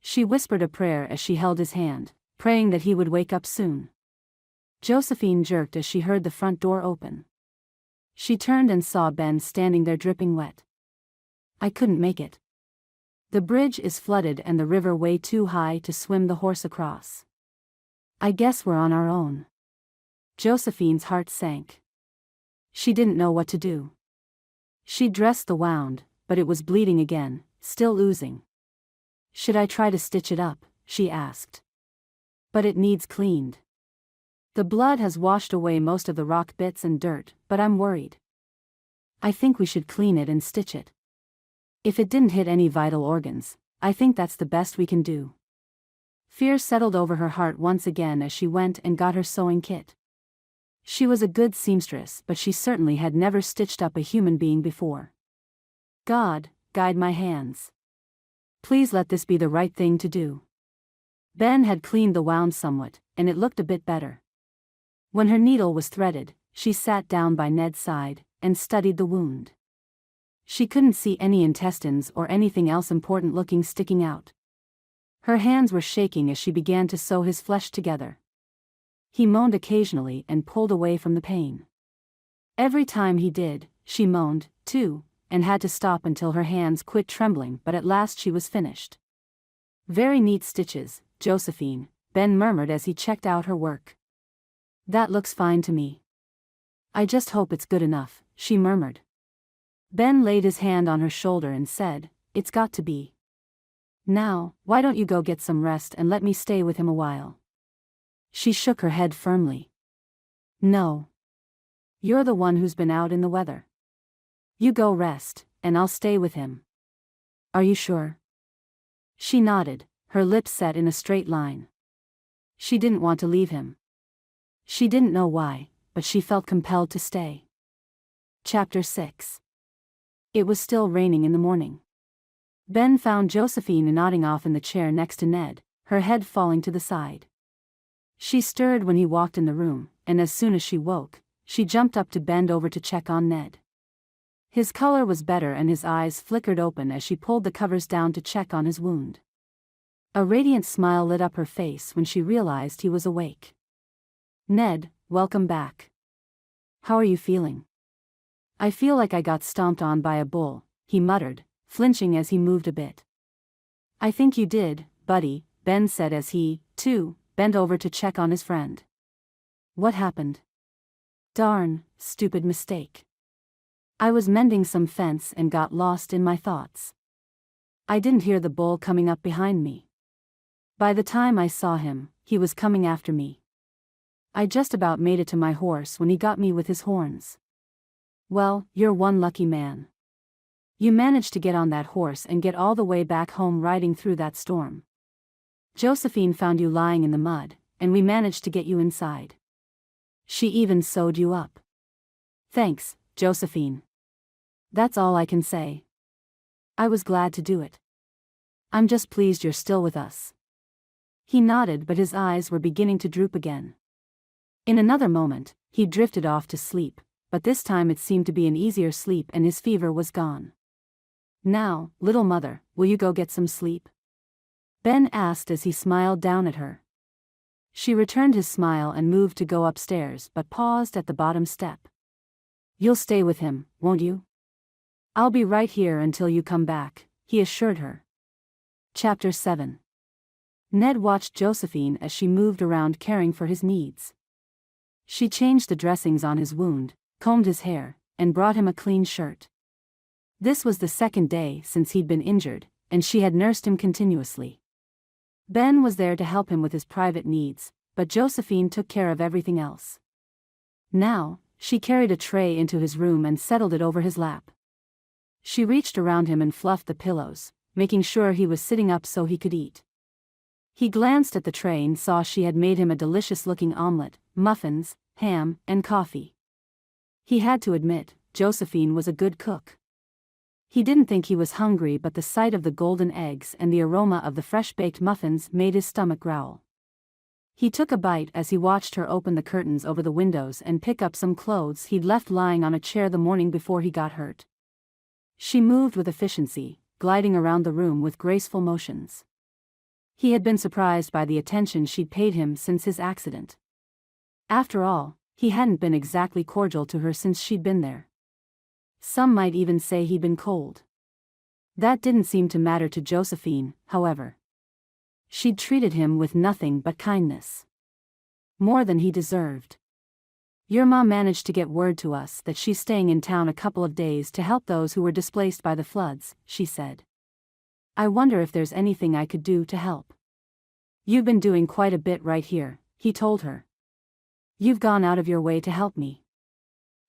She whispered a prayer as she held his hand, praying that he would wake up soon. Josephine jerked as she heard the front door open. She turned and saw Ben standing there dripping wet. I couldn't make it. The bridge is flooded and the river way too high to swim the horse across. I guess we're on our own. Josephine's heart sank. She didn't know what to do. She dressed the wound, but it was bleeding again, still oozing. Should I try to stitch it up? She asked. But it needs cleaned. The blood has washed away most of the rock bits and dirt, but I'm worried. I think we should clean it and stitch it. If it didn't hit any vital organs, I think that's the best we can do. Fear settled over her heart once again as she went and got her sewing kit. She was a good seamstress, but she certainly had never stitched up a human being before. God, guide my hands. Please let this be the right thing to do. Ben had cleaned the wound somewhat, and it looked a bit better. When her needle was threaded, she sat down by Ned's side and studied the wound. She couldn't see any intestines or anything else important looking sticking out. Her hands were shaking as she began to sew his flesh together. He moaned occasionally and pulled away from the pain. Every time he did, she moaned, too, and had to stop until her hands quit trembling, but at last she was finished. "Very neat stitches, Josephine," Ben murmured as he checked out her work. "That looks fine to me." "I just hope it's good enough," she murmured. Ben laid his hand on her shoulder and said, "It's got to be. Now, why don't you go get some rest and let me stay with him a while?" She shook her head firmly. "No. You're the one who's been out in the weather. You go rest, and I'll stay with him." "Are you sure?" She nodded, her lips set in a straight line. She didn't want to leave him. She didn't know why, but she felt compelled to stay. Chapter 6. It was still raining in the morning. Ben found Josephine nodding off in the chair next to Ned, her head falling to the side. She stirred when he walked in the room, and as soon as she woke, she jumped up to bend over to check on Ned. His color was better and his eyes flickered open as she pulled the covers down to check on his wound. A radiant smile lit up her face when she realized he was awake. "Ned, welcome back. How are you feeling?" "I feel like I got stomped on by a bull," he muttered, flinching as he moved a bit. "I think you did, buddy," Ben said as he, too, bent over to check on his friend. "What happened?" "Darn, stupid mistake. I was mending some fence and got lost in my thoughts. I didn't hear the bull coming up behind me. By the time I saw him, he was coming after me. I just about made it to my horse when he got me with his horns." "Well, you're one lucky man. You managed to get on that horse and get all the way back home riding through that storm. Josephine found you lying in the mud, and we managed to get you inside. She even sewed you up. Thanks, Josephine. That's all I can say. I was glad to do it. I'm just pleased you're still with us." He nodded, but his eyes were beginning to droop again. In another moment, he drifted off to sleep, but this time it seemed to be an easier sleep and his fever was gone. "Now, little mother, will you go get some sleep?" Ben asked as he smiled down at her. She returned his smile and moved to go upstairs but paused at the bottom step. "You'll stay with him, won't you?" "I'll be right here until you come back," he assured her. Chapter 7. Ned watched Josephine as she moved around caring for his needs. She changed the dressings on his wound, combed his hair, and brought him a clean shirt. This was the second day since he'd been injured, and she had nursed him continuously. Ben was there to help him with his private needs, but Josephine took care of everything else. Now, she carried a tray into his room and settled it over his lap. She reached around him and fluffed the pillows, making sure he was sitting up so he could eat. He glanced at the tray and saw she had made him a delicious-looking omelet, muffins, ham, and coffee. He had to admit, Josephine was a good cook. He didn't think he was hungry, but the sight of the golden eggs and the aroma of the fresh-baked muffins made his stomach growl. He took a bite as he watched her open the curtains over the windows and pick up some clothes he'd left lying on a chair the morning before he got hurt. She moved with efficiency, gliding around the room with graceful motions. He had been surprised by the attention she'd paid him since his accident. After all, he hadn't been exactly cordial to her since she'd been there. Some might even say he'd been cold. That didn't seem to matter to Josephine, however. She'd treated him with nothing but kindness. More than he deserved. "Your mom managed to get word to us that she's staying in town a couple of days to help those who were displaced by the floods," she said. "I wonder if there's anything I could do to help." "You've been doing quite a bit right here," he told her. "You've gone out of your way to help me."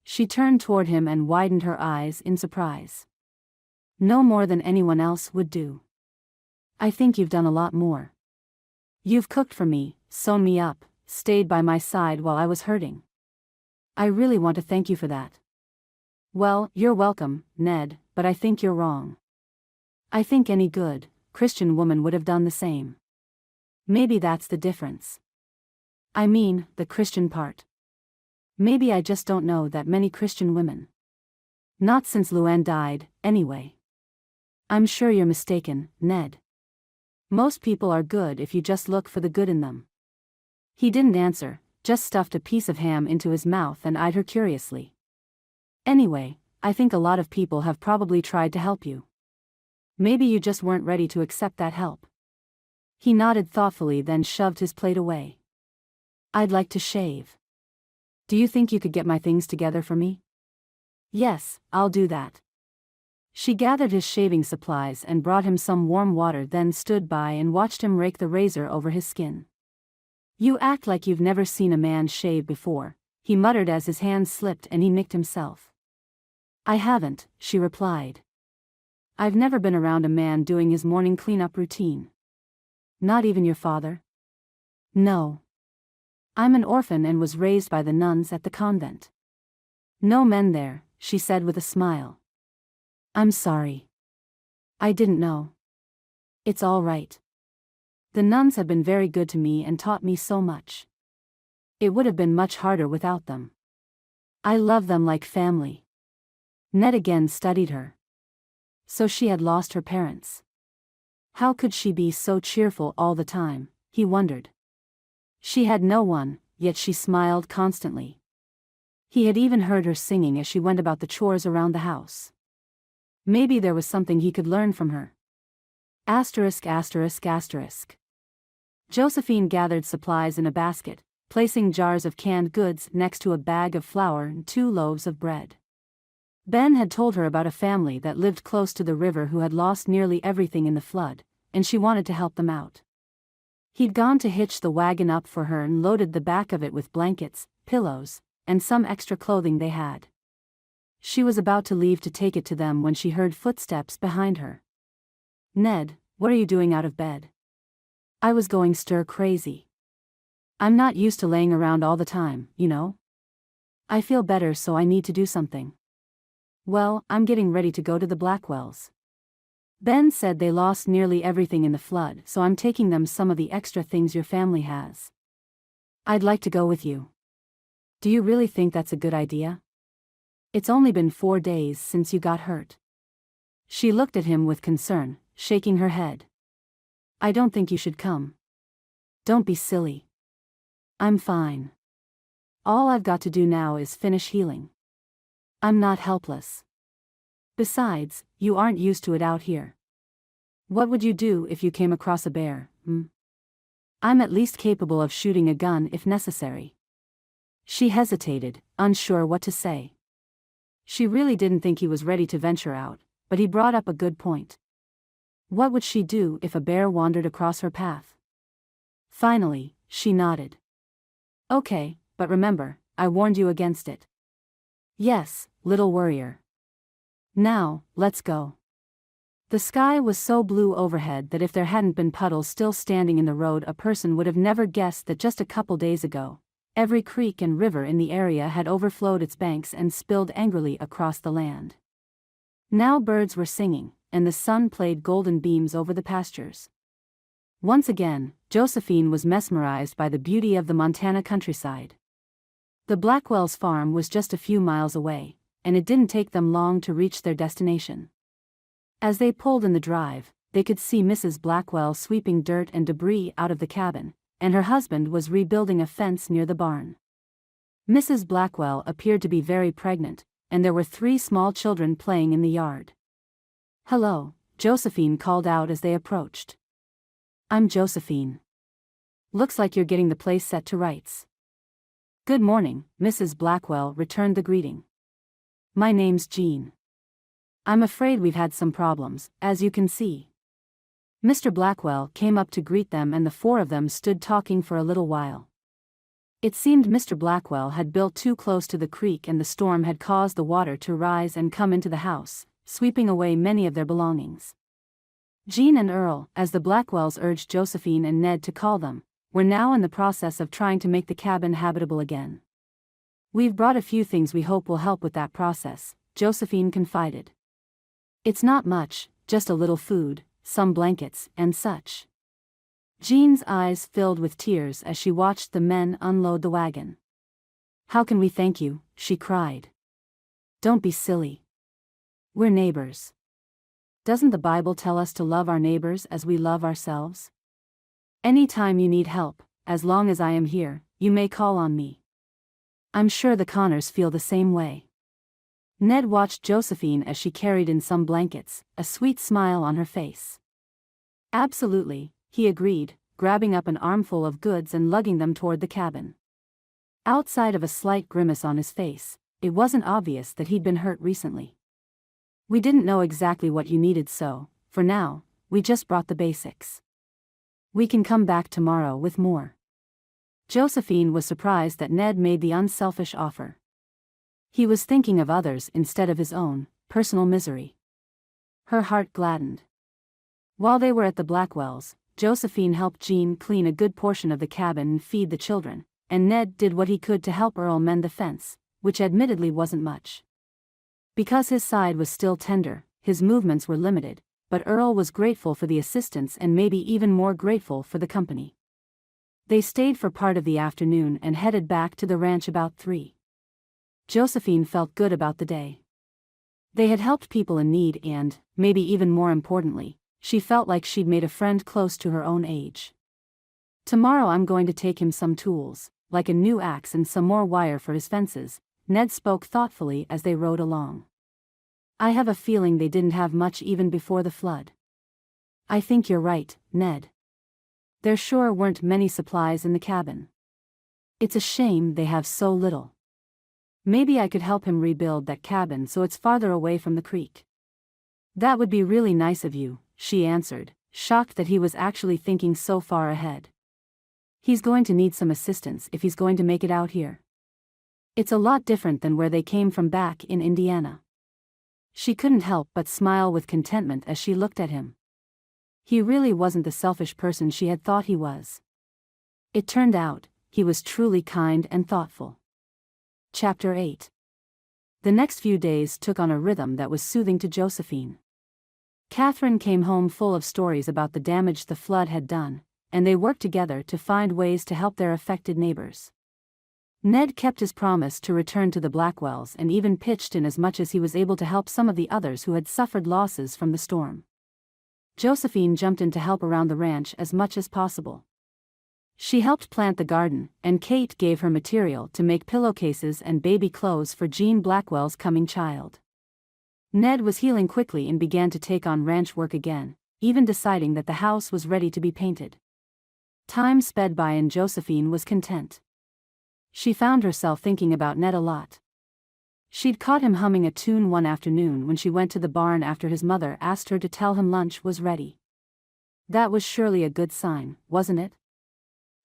She turned toward him and widened her eyes in surprise. "No more than anyone else would do. I think you've done a lot more. You've cooked for me, sewn me up, stayed by my side while I was hurting. I really want to thank you for that." "Well, you're welcome, Ned, but I think you're wrong. I think any good Christian woman would have done the same. Maybe that's the difference. I mean, the Christian part. Maybe I just don't know that many Christian women. Not since Luann died, anyway." "I'm sure you're mistaken, Ned. Most people are good if you just look for the good in them." He didn't answer, just stuffed a piece of ham into his mouth and eyed her curiously. Anyway, I think a lot of people have probably tried to help you. Maybe you just weren't ready to accept that help. He nodded thoughtfully, then shoved his plate away. I'd like to shave. Do you think you could get my things together for me? Yes, I'll do that. She gathered his shaving supplies and brought him some warm water, then stood by and watched him rake the razor over his skin. You act like you've never seen a man shave before, he muttered as his hand slipped and he nicked himself. I haven't, she replied. I've never been around a man doing his morning cleanup routine. Not even your father? No. I'm an orphan and was raised by the nuns at the convent. No men there, she said with a smile. I'm sorry. I didn't know. It's all right. The nuns have been very good to me and taught me so much. It would have been much harder without them. I love them like family. Ned again studied her. So she had lost her parents. How could she be so cheerful all the time, he wondered. She had no one, yet she smiled constantly. He had even heard her singing as she went about the chores around the house. Maybe there was something he could learn from her. Asterisk asterisk asterisk. Josephine gathered supplies in a basket, placing jars of canned goods next to a bag of flour and 2 loaves of bread. Ben had told her about a family that lived close to the river who had lost nearly everything in the flood, and she wanted to help them out. He'd gone to hitch the wagon up for her and loaded the back of it with blankets, pillows, and some extra clothing they had. She was about to leave to take it to them when she heard footsteps behind her. Ned, what are you doing out of bed? I was going stir crazy. I'm not used to laying around all the time, you know? I feel better, so I need to do something. Well, I'm getting ready to go to the Blackwells. Ben said they lost nearly everything in the flood, so I'm taking them some of the extra things your family has. I'd like to go with you. Do you really think that's a good idea? It's only been 4 days since you got hurt. She looked at him with concern, shaking her head. I don't think you should come. Don't be silly. I'm fine. All I've got to do now is finish healing. I'm not helpless. Besides, you aren't used to it out here. What would you do if you came across a bear, I'm at least capable of shooting a gun if necessary. She hesitated, unsure what to say. She really didn't think he was ready to venture out, but he brought up a good point. What would she do if a bear wandered across her path? Finally, she nodded. Okay, but remember, I warned you against it. Yes, little worrier. Now, let's go. The sky was so blue overhead that if there hadn't been puddles still standing in the road, a person would have never guessed that just a couple days ago, every creek and river in the area had overflowed its banks and spilled angrily across the land. Now birds were singing, and the sun played golden beams over the pastures. Once again, Josephine was mesmerized by the beauty of the Montana countryside. The Blackwells' farm was just a few miles away, and it didn't take them long to reach their destination. As they pulled in the drive, they could see Mrs. Blackwell sweeping dirt and debris out of the cabin, and her husband was rebuilding a fence near the barn. Mrs. Blackwell appeared to be very pregnant, and there were 3 small children playing in the yard. Hello, Josephine called out as they approached. I'm Josephine. Looks like you're getting the place set to rights. Good morning, Mrs. Blackwell returned the greeting. My name's Jean. I'm afraid we've had some problems, as you can see. Mr. Blackwell came up to greet them and the 4 of them stood talking for a little while. It seemed Mr. Blackwell had built too close to the creek and the storm had caused the water to rise and come into the house, sweeping away many of their belongings. Jean and Earl, as the Blackwells urged Josephine and Ned to call them, were now in the process of trying to make the cabin habitable again. We've brought a few things we hope will help with that process, Josephine confided. It's not much, just a little food, some blankets, and such. Jean's eyes filled with tears as she watched the men unload the wagon. How can we thank you? She cried. Don't be silly. We're neighbors. Doesn't the Bible tell us to love our neighbors as we love ourselves? Any time you need help, as long as I am here, you may call on me. I'm sure the Connors feel the same way. Ned watched Josephine as she carried in some blankets, a sweet smile on her face. Absolutely, he agreed, grabbing up an armful of goods and lugging them toward the cabin. Outside of a slight grimace on his face, it wasn't obvious that he'd been hurt recently. We didn't know exactly what you needed, so, for now, we just brought the basics. We can come back tomorrow with more. Josephine was surprised that Ned made the unselfish offer. He was thinking of others instead of his own personal misery. Her heart gladdened. While they were at the Blackwells, Josephine helped Jean clean a good portion of the cabin and feed the children, and Ned did what he could to help Earl mend the fence, which admittedly wasn't much. Because his side was still tender, his movements were limited, but Earl was grateful for the assistance and maybe even more grateful for the company. They stayed for part of the afternoon and headed back to the ranch about 3. Josephine felt good about the day. They had helped people in need and, maybe even more importantly, she felt like she'd made a friend close to her own age. Tomorrow I'm going to take him some tools, like a new axe and some more wire for his fences, Ned spoke thoughtfully as they rode along. I have a feeling they didn't have much even before the flood. I think you're right, Ned. There sure weren't many supplies in the cabin. It's a shame they have so little. Maybe I could help him rebuild that cabin so it's farther away from the creek. That would be really nice of you, she answered, shocked that he was actually thinking so far ahead. He's going to need some assistance if he's going to make it out here. It's a lot different than where they came from back in Indiana. She couldn't help but smile with contentment as she looked at him. He really wasn't the selfish person she had thought he was. It turned out, he was truly kind and thoughtful. Chapter 8. The next few days took on a rhythm that was soothing to Josephine. Catherine came home full of stories about the damage the flood had done, and they worked together to find ways to help their affected neighbors. Ned kept his promise to return to the Blackwells and even pitched in as much as he was able to help some of the others who had suffered losses from the storm. Josephine jumped in to help around the ranch as much as possible. She helped plant the garden, and Kate gave her material to make pillowcases and baby clothes for Jean Blackwell's coming child. Ned was healing quickly and began to take on ranch work again, even deciding that the house was ready to be painted. Time sped by and Josephine was content. She found herself thinking about Ned a lot. She'd caught him humming a tune one afternoon when she went to the barn after his mother asked her to tell him lunch was ready. That was surely a good sign, wasn't it?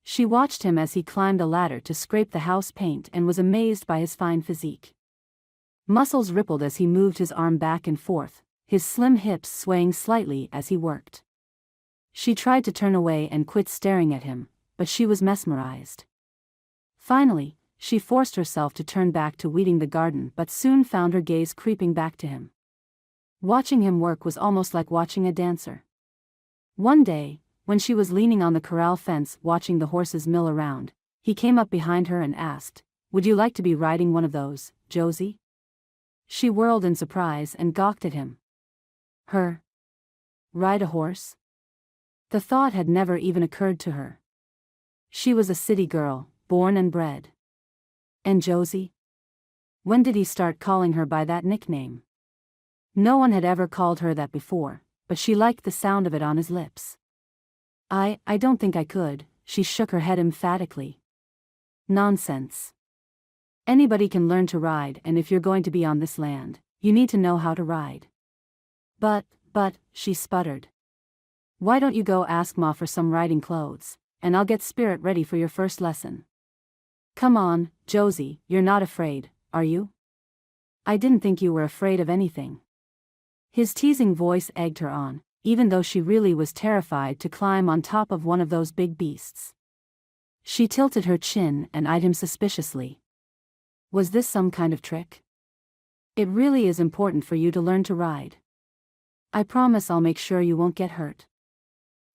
She watched him as he climbed a ladder to scrape the house paint and was amazed by his fine physique. Muscles rippled as he moved his arm back and forth, his slim hips swaying slightly as he worked. She tried to turn away and quit staring at him, but she was mesmerized. Finally, she forced herself to turn back to weeding the garden but soon found her gaze creeping back to him. Watching him work was almost like watching a dancer. One day, when she was leaning on the corral fence watching the horses mill around, he came up behind her and asked, "Would you like to be riding one of those, Josie?" She whirled in surprise and gawked at him. Her? Ride a horse? The thought had never even occurred to her. She was a city girl, born and bred. And Josie? When did he start calling her by that nickname? No one had ever called her that before, but she liked the sound of it on his lips. I don't think I could, she shook her head emphatically. Nonsense. Anybody can learn to ride, and if you're going to be on this land, you need to know how to ride. But, she sputtered. Why don't you go ask Ma for some riding clothes, and I'll get Spirit ready for your first lesson. Come on, Josie, you're not afraid, are you? I didn't think you were afraid of anything. His teasing voice egged her on, even though she really was terrified to climb on top of one of those big beasts. She tilted her chin and eyed him suspiciously. Was this some kind of trick? It really is important for you to learn to ride. I promise I'll make sure you won't get hurt.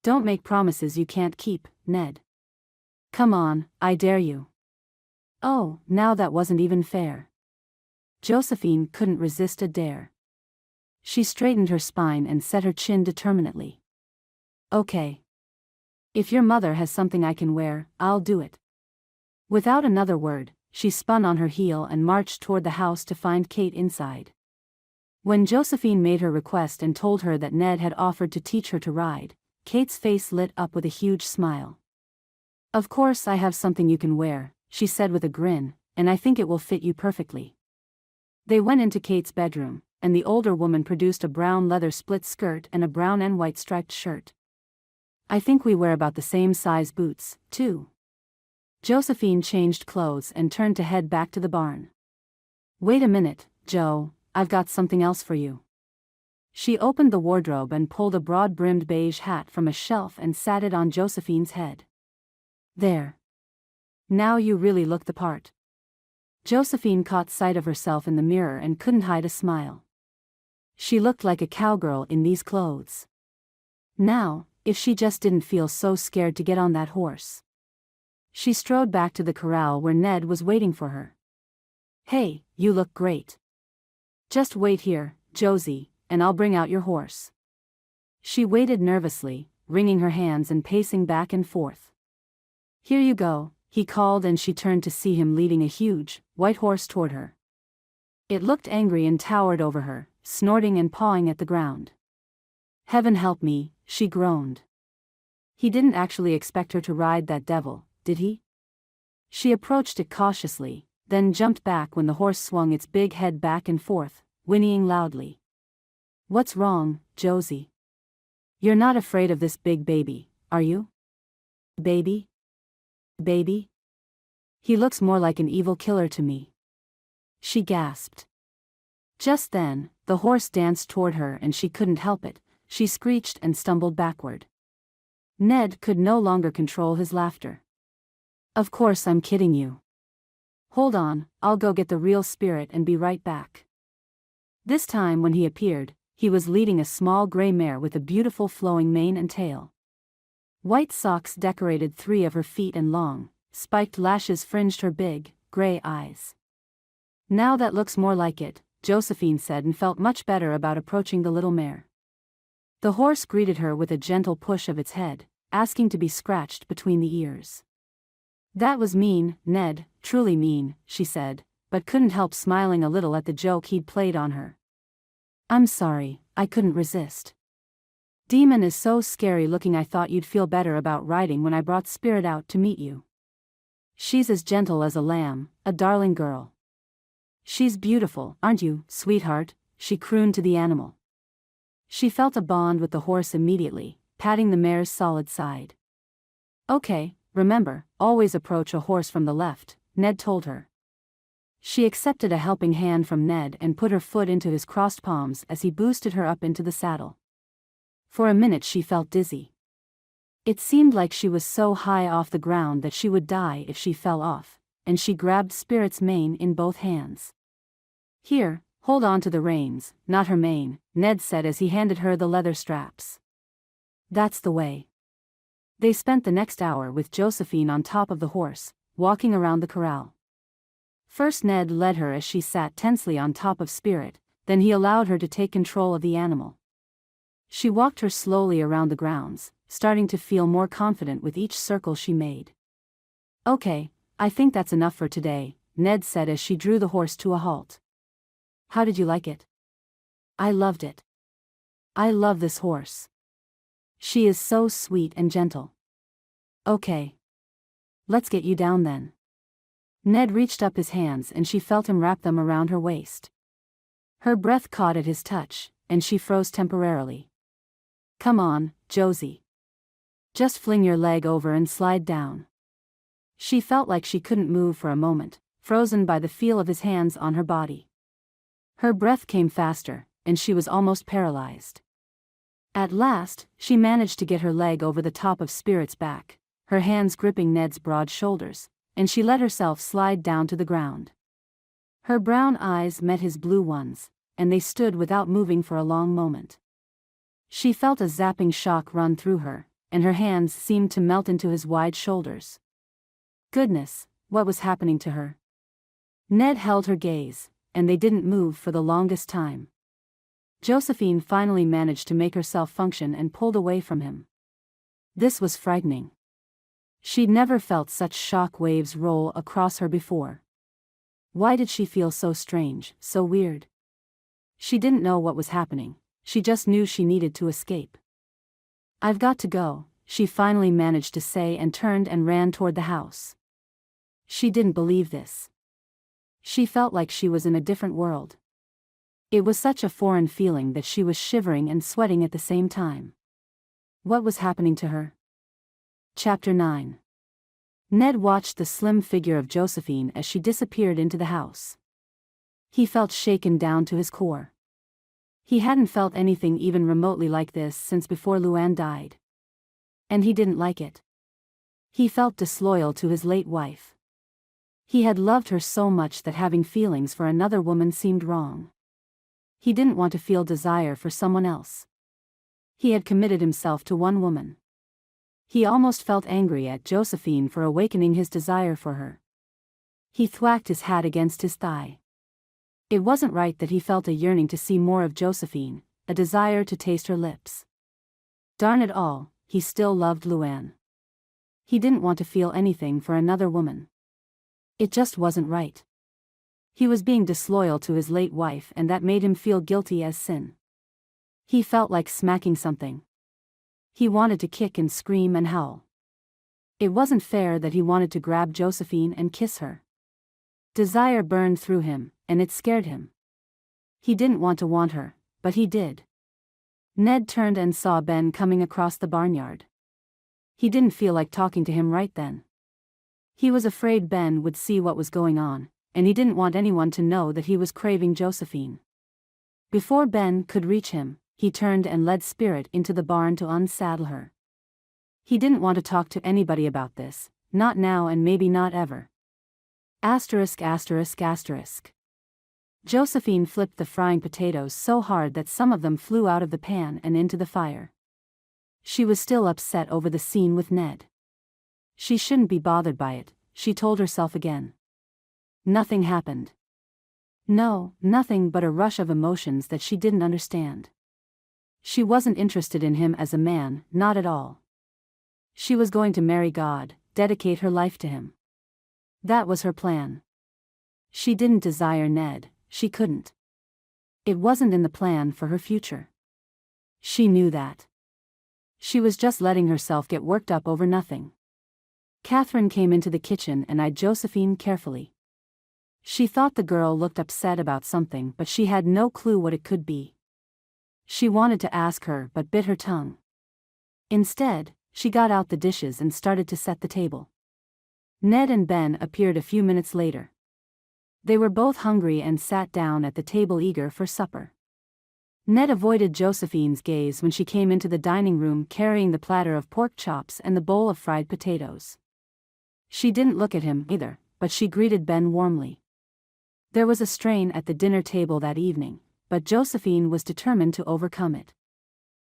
Don't make promises you can't keep, Ned. Come on, I dare you. Oh, now that wasn't even fair. Josephine couldn't resist a dare. She straightened her spine and set her chin determinedly. Okay. If your mother has something I can wear, I'll do it. Without another word, she spun on her heel and marched toward the house to find Kate inside. When Josephine made her request and told her that Ned had offered to teach her to ride, Kate's face lit up with a huge smile. "Of course I have something you can wear," she said with a grin, "and I think it will fit you perfectly." They went into Kate's bedroom, and the older woman produced a brown leather split skirt and a brown and white striped shirt. "I think we wear about the same size boots, too." Josephine changed clothes and turned to head back to the barn. "Wait a minute, Joe, I've got something else for you." She opened the wardrobe and pulled a broad-brimmed beige hat from a shelf and sat it on Josephine's head. "There. Now you really look the part." Josephine caught sight of herself in the mirror and couldn't hide a smile. She looked like a cowgirl in these clothes. Now, if she just didn't feel so scared to get on that horse. She strode back to the corral where Ned was waiting for her. "Hey, you look great. Just wait here, Josie, and I'll bring out your horse." She waited nervously, wringing her hands and pacing back and forth. "Here you go," he called, and she turned to see him leading a huge, white horse toward her. It looked angry and towered over her, snorting and pawing at the ground. "Heaven help me," she groaned. He didn't actually expect her to ride that devil, did he? She approached it cautiously, then jumped back when the horse swung its big head back and forth, whinnying loudly. "What's wrong, Josie? You're not afraid of this big baby, are you?" "Baby? Baby? He looks more like an evil killer to me," she gasped. Just then, the horse danced toward her and she couldn't help it. She screeched and stumbled backward. Ned could no longer control his laughter. "Of course I'm kidding you. Hold on, I'll go get the real spirit and be right back." This time when he appeared, he was leading a small gray mare with a beautiful flowing mane and tail. White socks decorated 3 of her feet and long, spiked lashes fringed her big, gray eyes. "Now that looks more like it," Josephine said, and felt much better about approaching the little mare. The horse greeted her with a gentle push of its head, asking to be scratched between the ears. "That was mean, Ned, truly mean," she said, but couldn't help smiling a little at the joke he'd played on her. "I'm sorry, I couldn't resist. Demon is so scary looking. I thought you'd feel better about riding when I brought Spirit out to meet you. She's as gentle as a lamb, a darling girl. She's beautiful, aren't you, sweetheart?" she crooned to the animal. She felt a bond with the horse immediately, patting the mare's solid side. "Okay, remember, always approach a horse from the left," Ned told her. She accepted a helping hand from Ned and put her foot into his crossed palms as he boosted her up into the saddle. For a minute she felt dizzy. It seemed like she was so high off the ground that she would die if she fell off, and she grabbed Spirit's mane in both hands. "Here, hold on to the reins, not her mane," Ned said as he handed her the leather straps. "That's the way." They spent the next hour with Josephine on top of the horse, walking around the corral. First Ned led her as she sat tensely on top of Spirit, then he allowed her to take control of the animal. She walked her slowly around the grounds, starting to feel more confident with each circle she made. "Okay, I think that's enough for today," Ned said as she drew the horse to a halt. "How did you like it?" "I loved it. I love this horse. She is so sweet and gentle." "Okay. Let's get you down then." Ned reached up his hands and she felt him wrap them around her waist. Her breath caught at his touch, and she froze temporarily. "Come on, Josie. Just fling your leg over and slide down." She felt like she couldn't move for a moment, frozen by the feel of his hands on her body. Her breath came faster, and she was almost paralyzed. At last, she managed to get her leg over the top of Spirit's back, her hands gripping Ned's broad shoulders, and she let herself slide down to the ground. Her brown eyes met his blue ones, and they stood without moving for a long moment. She felt a zapping shock run through her, and her hands seemed to melt into his wide shoulders. Goodness, what was happening to her? Ned held her gaze, and they didn't move for the longest time. Josephine finally managed to make herself function and pulled away from him. This was frightening. She'd never felt such shock waves roll across her before. Why did she feel so strange, so weird? She didn't know what was happening, she just knew she needed to escape. "I've got to go," she finally managed to say and turned and ran toward the house. She didn't believe this. She felt like she was in a different world. It was such a foreign feeling that she was shivering and sweating at the same time. What was happening to her? Chapter 9. Ned watched the slim figure of Josephine as she disappeared into the house. He felt shaken down to his core. He hadn't felt anything even remotely like this since before Luann died. And he didn't like it. He felt disloyal to his late wife. He had loved her so much that having feelings for another woman seemed wrong. He didn't want to feel desire for someone else. He had committed himself to one woman. He almost felt angry at Josephine for awakening his desire for her. He thwacked his hat against his thigh. It wasn't right that he felt a yearning to see more of Josephine, a desire to taste her lips. Darn it all, he still loved Luann. He didn't want to feel anything for another woman. It just wasn't right. He was being disloyal to his late wife and that made him feel guilty as sin. He felt like smacking something. He wanted to kick and scream and howl. It wasn't fair that he wanted to grab Josephine and kiss her. Desire burned through him, and it scared him. He didn't want her, but he did. Ned turned and saw Ben coming across the barnyard. He didn't feel like talking to him right then. He was afraid Ben would see what was going on, and he didn't want anyone to know that he was craving Josephine. Before Ben could reach him, he turned and led Spirit into the barn to unsaddle her. He didn't want to talk to anybody about this, not now and maybe not ever. Asterisk asterisk asterisk. Josephine flipped the frying potatoes so hard that some of them flew out of the pan and into the fire. She was still upset over the scene with Ned. She shouldn't be bothered by it, she told herself again. Nothing happened. No, nothing but a rush of emotions that she didn't understand. She wasn't interested in him as a man, not at all. She was going to marry God, dedicate her life to him. That was her plan. She didn't desire Ned, she couldn't. It wasn't in the plan for her future. She knew that. She was just letting herself get worked up over nothing. Catherine came into the kitchen and eyed Josephine carefully. She thought the girl looked upset about something but she had no clue what it could be. She wanted to ask her but bit her tongue. Instead, she got out the dishes and started to set the table. Ned and Ben appeared a few minutes later. They were both hungry and sat down at the table eager for supper. Ned avoided Josephine's gaze when she came into the dining room carrying the platter of pork chops and the bowl of fried potatoes. She didn't look at him either, but she greeted Ben warmly. There was a strain at the dinner table that evening, but Josephine was determined to overcome it.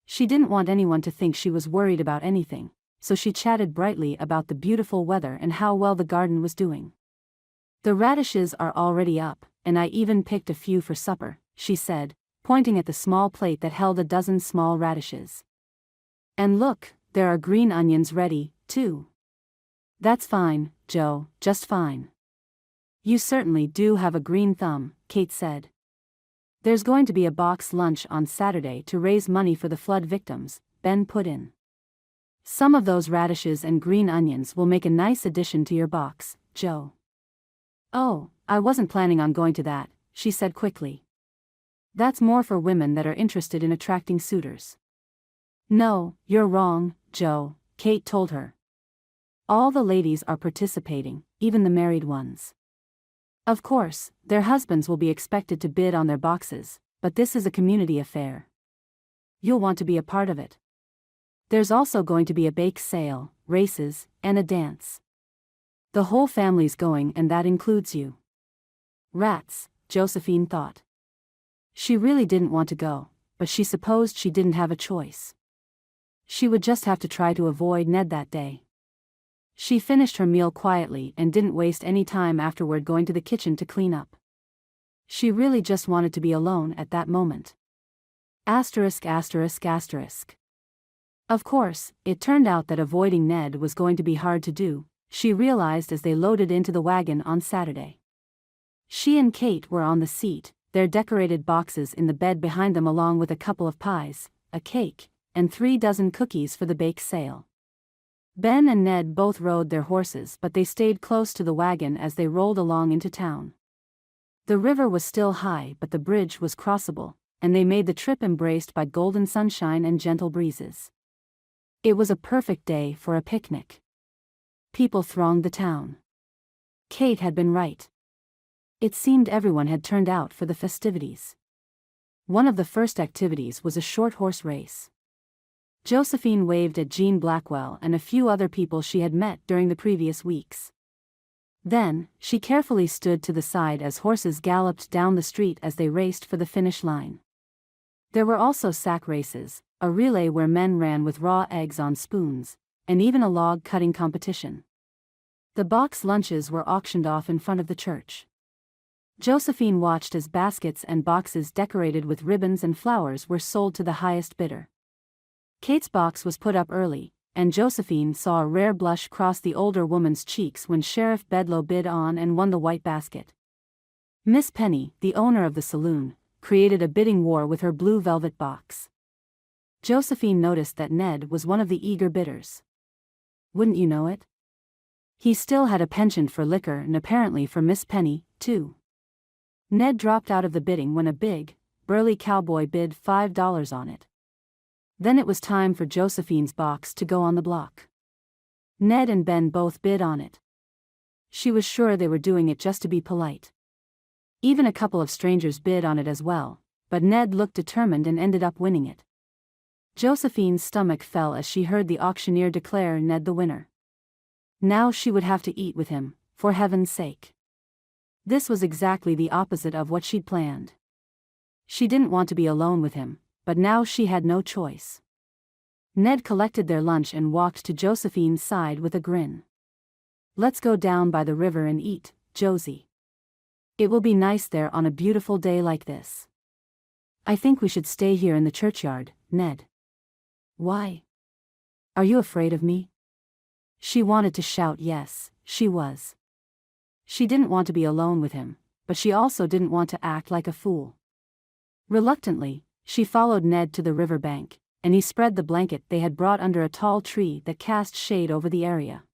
She didn't want anyone to think she was worried about anything, so she chatted brightly about the beautiful weather and how well the garden was doing. "The radishes are already up, and I even picked a few for supper," she said, pointing at the small plate that held a dozen small radishes. "And look, there are green onions ready, too." "That's fine, Joe, just fine." "You certainly do have a green thumb," Kate said. "There's going to be a box lunch on Saturday to raise money for the flood victims," Ben put in. "Some of those radishes and green onions will make a nice addition to your box, Joe." "Oh, I wasn't planning on going to that," she said quickly. "That's more for women that are interested in attracting suitors." "No, you're wrong, Joe," Kate told her. "All the ladies are participating, even the married ones. Of course, their husbands will be expected to bid on their boxes, but this is a community affair. You'll want to be a part of it. There's also going to be a bake sale, races, and a dance. The whole family's going and that includes you." Rats, Josephine thought. She really didn't want to go, but she supposed she didn't have a choice. She would just have to try to avoid Ned that day. She finished her meal quietly and didn't waste any time afterward going to the kitchen to clean up. She really just wanted to be alone at that moment. Asterisk asterisk asterisk. Of course, it turned out that avoiding Ned was going to be hard to do, she realized as they loaded into the wagon on Saturday. She and Kate were on the seat, their decorated boxes in the bed behind them along with a couple of pies, a cake, and 3 dozen cookies for the bake sale. Ben and Ned both rode their horses, but they stayed close to the wagon as they rolled along into town. The river was still high, but the bridge was crossable, and they made the trip embraced by golden sunshine and gentle breezes. It was a perfect day for a picnic. People thronged the town. Kate had been right. It seemed everyone had turned out for the festivities. One of the first activities was a short horse race. Josephine waved at Jean Blackwell and a few other people she had met during the previous weeks. Then, she carefully stood to the side as horses galloped down the street as they raced for the finish line. There were also sack races, a relay where men ran with raw eggs on spoons, and even a log-cutting competition. The box lunches were auctioned off in front of the church. Josephine watched as baskets and boxes decorated with ribbons and flowers were sold to the highest bidder. Kate's box was put up early, and Josephine saw a rare blush cross the older woman's cheeks when Sheriff Bedloe bid on and won the white basket. Miss Penny, the owner of the saloon, created a bidding war with her blue velvet box. Josephine noticed that Ned was one of the eager bidders. Wouldn't you know it? He still had a penchant for liquor and apparently for Miss Penny, too. Ned dropped out of the bidding when a big, burly cowboy bid $5 on it. Then it was time for Josephine's box to go on the block. Ned and Ben both bid on it. She was sure they were doing it just to be polite. Even a couple of strangers bid on it as well, but Ned looked determined and ended up winning it. Josephine's stomach fell as she heard the auctioneer declare Ned the winner. Now she would have to eat with him, for heaven's sake. This was exactly the opposite of what she'd planned. She didn't want to be alone with him, but now she had no choice. Ned collected their lunch and walked to Josephine's side with a grin. "Let's go down by the river and eat, Josie. It will be nice there on a beautiful day like this." "I think we should stay here in the churchyard, Ned." "Why? Are you afraid of me?" She wanted to shout yes, she was. She didn't want to be alone with him, but she also didn't want to act like a fool. Reluctantly, she followed Ned to the river bank, and he spread the blanket they had brought under a tall tree that cast shade over the area.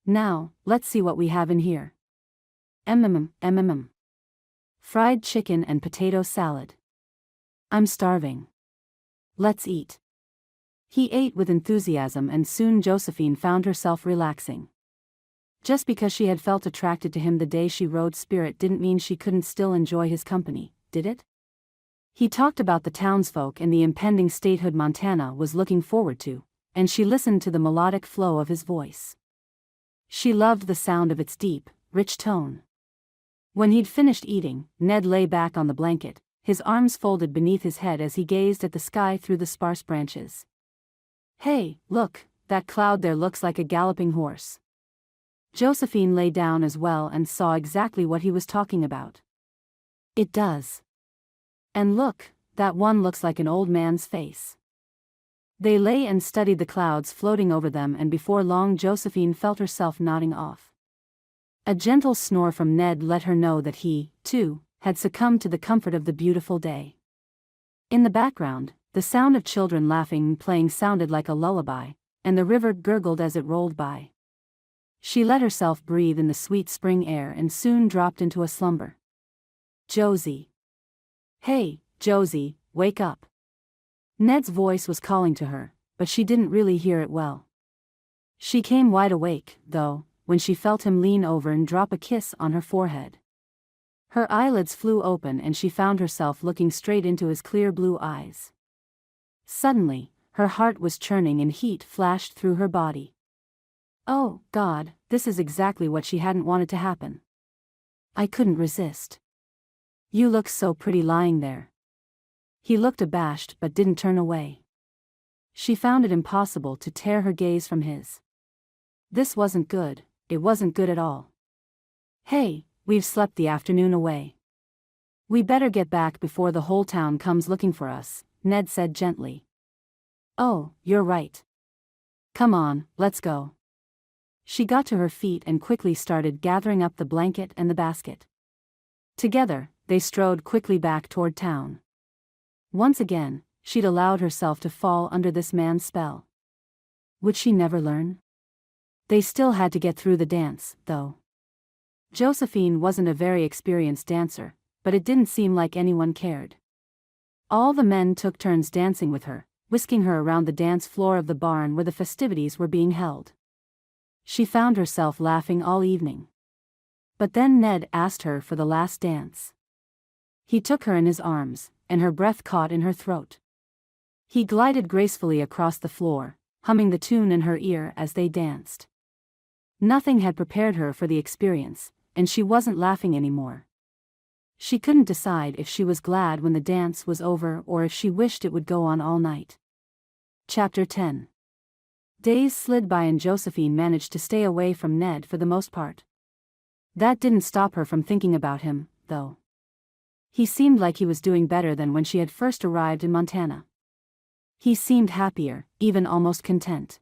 "Now, let's see what we have in here. Fried chicken and potato salad. I'm starving. Let's eat." He ate with enthusiasm and soon Josephine found herself relaxing. Just because she had felt attracted to him the day she rode Spirit didn't mean she couldn't still enjoy his company, did it? He talked about the townsfolk and the impending statehood Montana was looking forward to, and she listened to the melodic flow of his voice. She loved the sound of its deep, rich tone. When he'd finished eating, Ned lay back on the blanket, his arms folded beneath his head as he gazed at the sky through the sparse branches. "Hey, look, that cloud there looks like a galloping horse." Josephine lay down as well and saw exactly what he was talking about. "It does. And look, that one looks like an old man's face." They lay and studied the clouds floating over them, and before long Josephine felt herself nodding off. A gentle snore from Ned let her know that he, too, had succumbed to the comfort of the beautiful day. In the background, the sound of children laughing and playing sounded like a lullaby, and the river gurgled as it rolled by. She let herself breathe in the sweet spring air and soon dropped into a slumber. "Josie. Hey, Josie, wake up." Ned's voice was calling to her, but she didn't really hear it well. She came wide awake, though, when she felt him lean over and drop a kiss on her forehead. Her eyelids flew open and she found herself looking straight into his clear blue eyes. Suddenly, her heart was churning and heat flashed through her body. Oh, God, this is exactly what she hadn't wanted to happen. "I couldn't resist. You look so pretty lying there." He looked abashed but didn't turn away. She found it impossible to tear her gaze from his. This wasn't good, it wasn't good at all. "Hey, we've slept the afternoon away. We better get back before the whole town comes looking for us," Ned said gently. Oh, you're right. Come on, let's go. She got to her feet and quickly started gathering up the blanket and the basket. Together, they strode quickly back toward town. Once again, she'd allowed herself to fall under this man's spell. Would she never learn? They still had to get through the dance, though. Josephine wasn't a very experienced dancer, but it didn't seem like anyone cared. All the men took turns dancing with her, whisking her around the dance floor of the barn where the festivities were being held. She found herself laughing all evening. But then Ned asked her for the last dance. He took her in his arms, and her breath caught in her throat. He glided gracefully across the floor, humming the tune in her ear as they danced. Nothing had prepared her for the experience, and she wasn't laughing anymore. She couldn't decide if she was glad when the dance was over or if she wished it would go on all night. Chapter 10. Days slid by and Josephine managed to stay away from Ned for the most part. That didn't stop her from thinking about him, though. He seemed like he was doing better than when she had first arrived in Montana. He seemed happier, even almost content.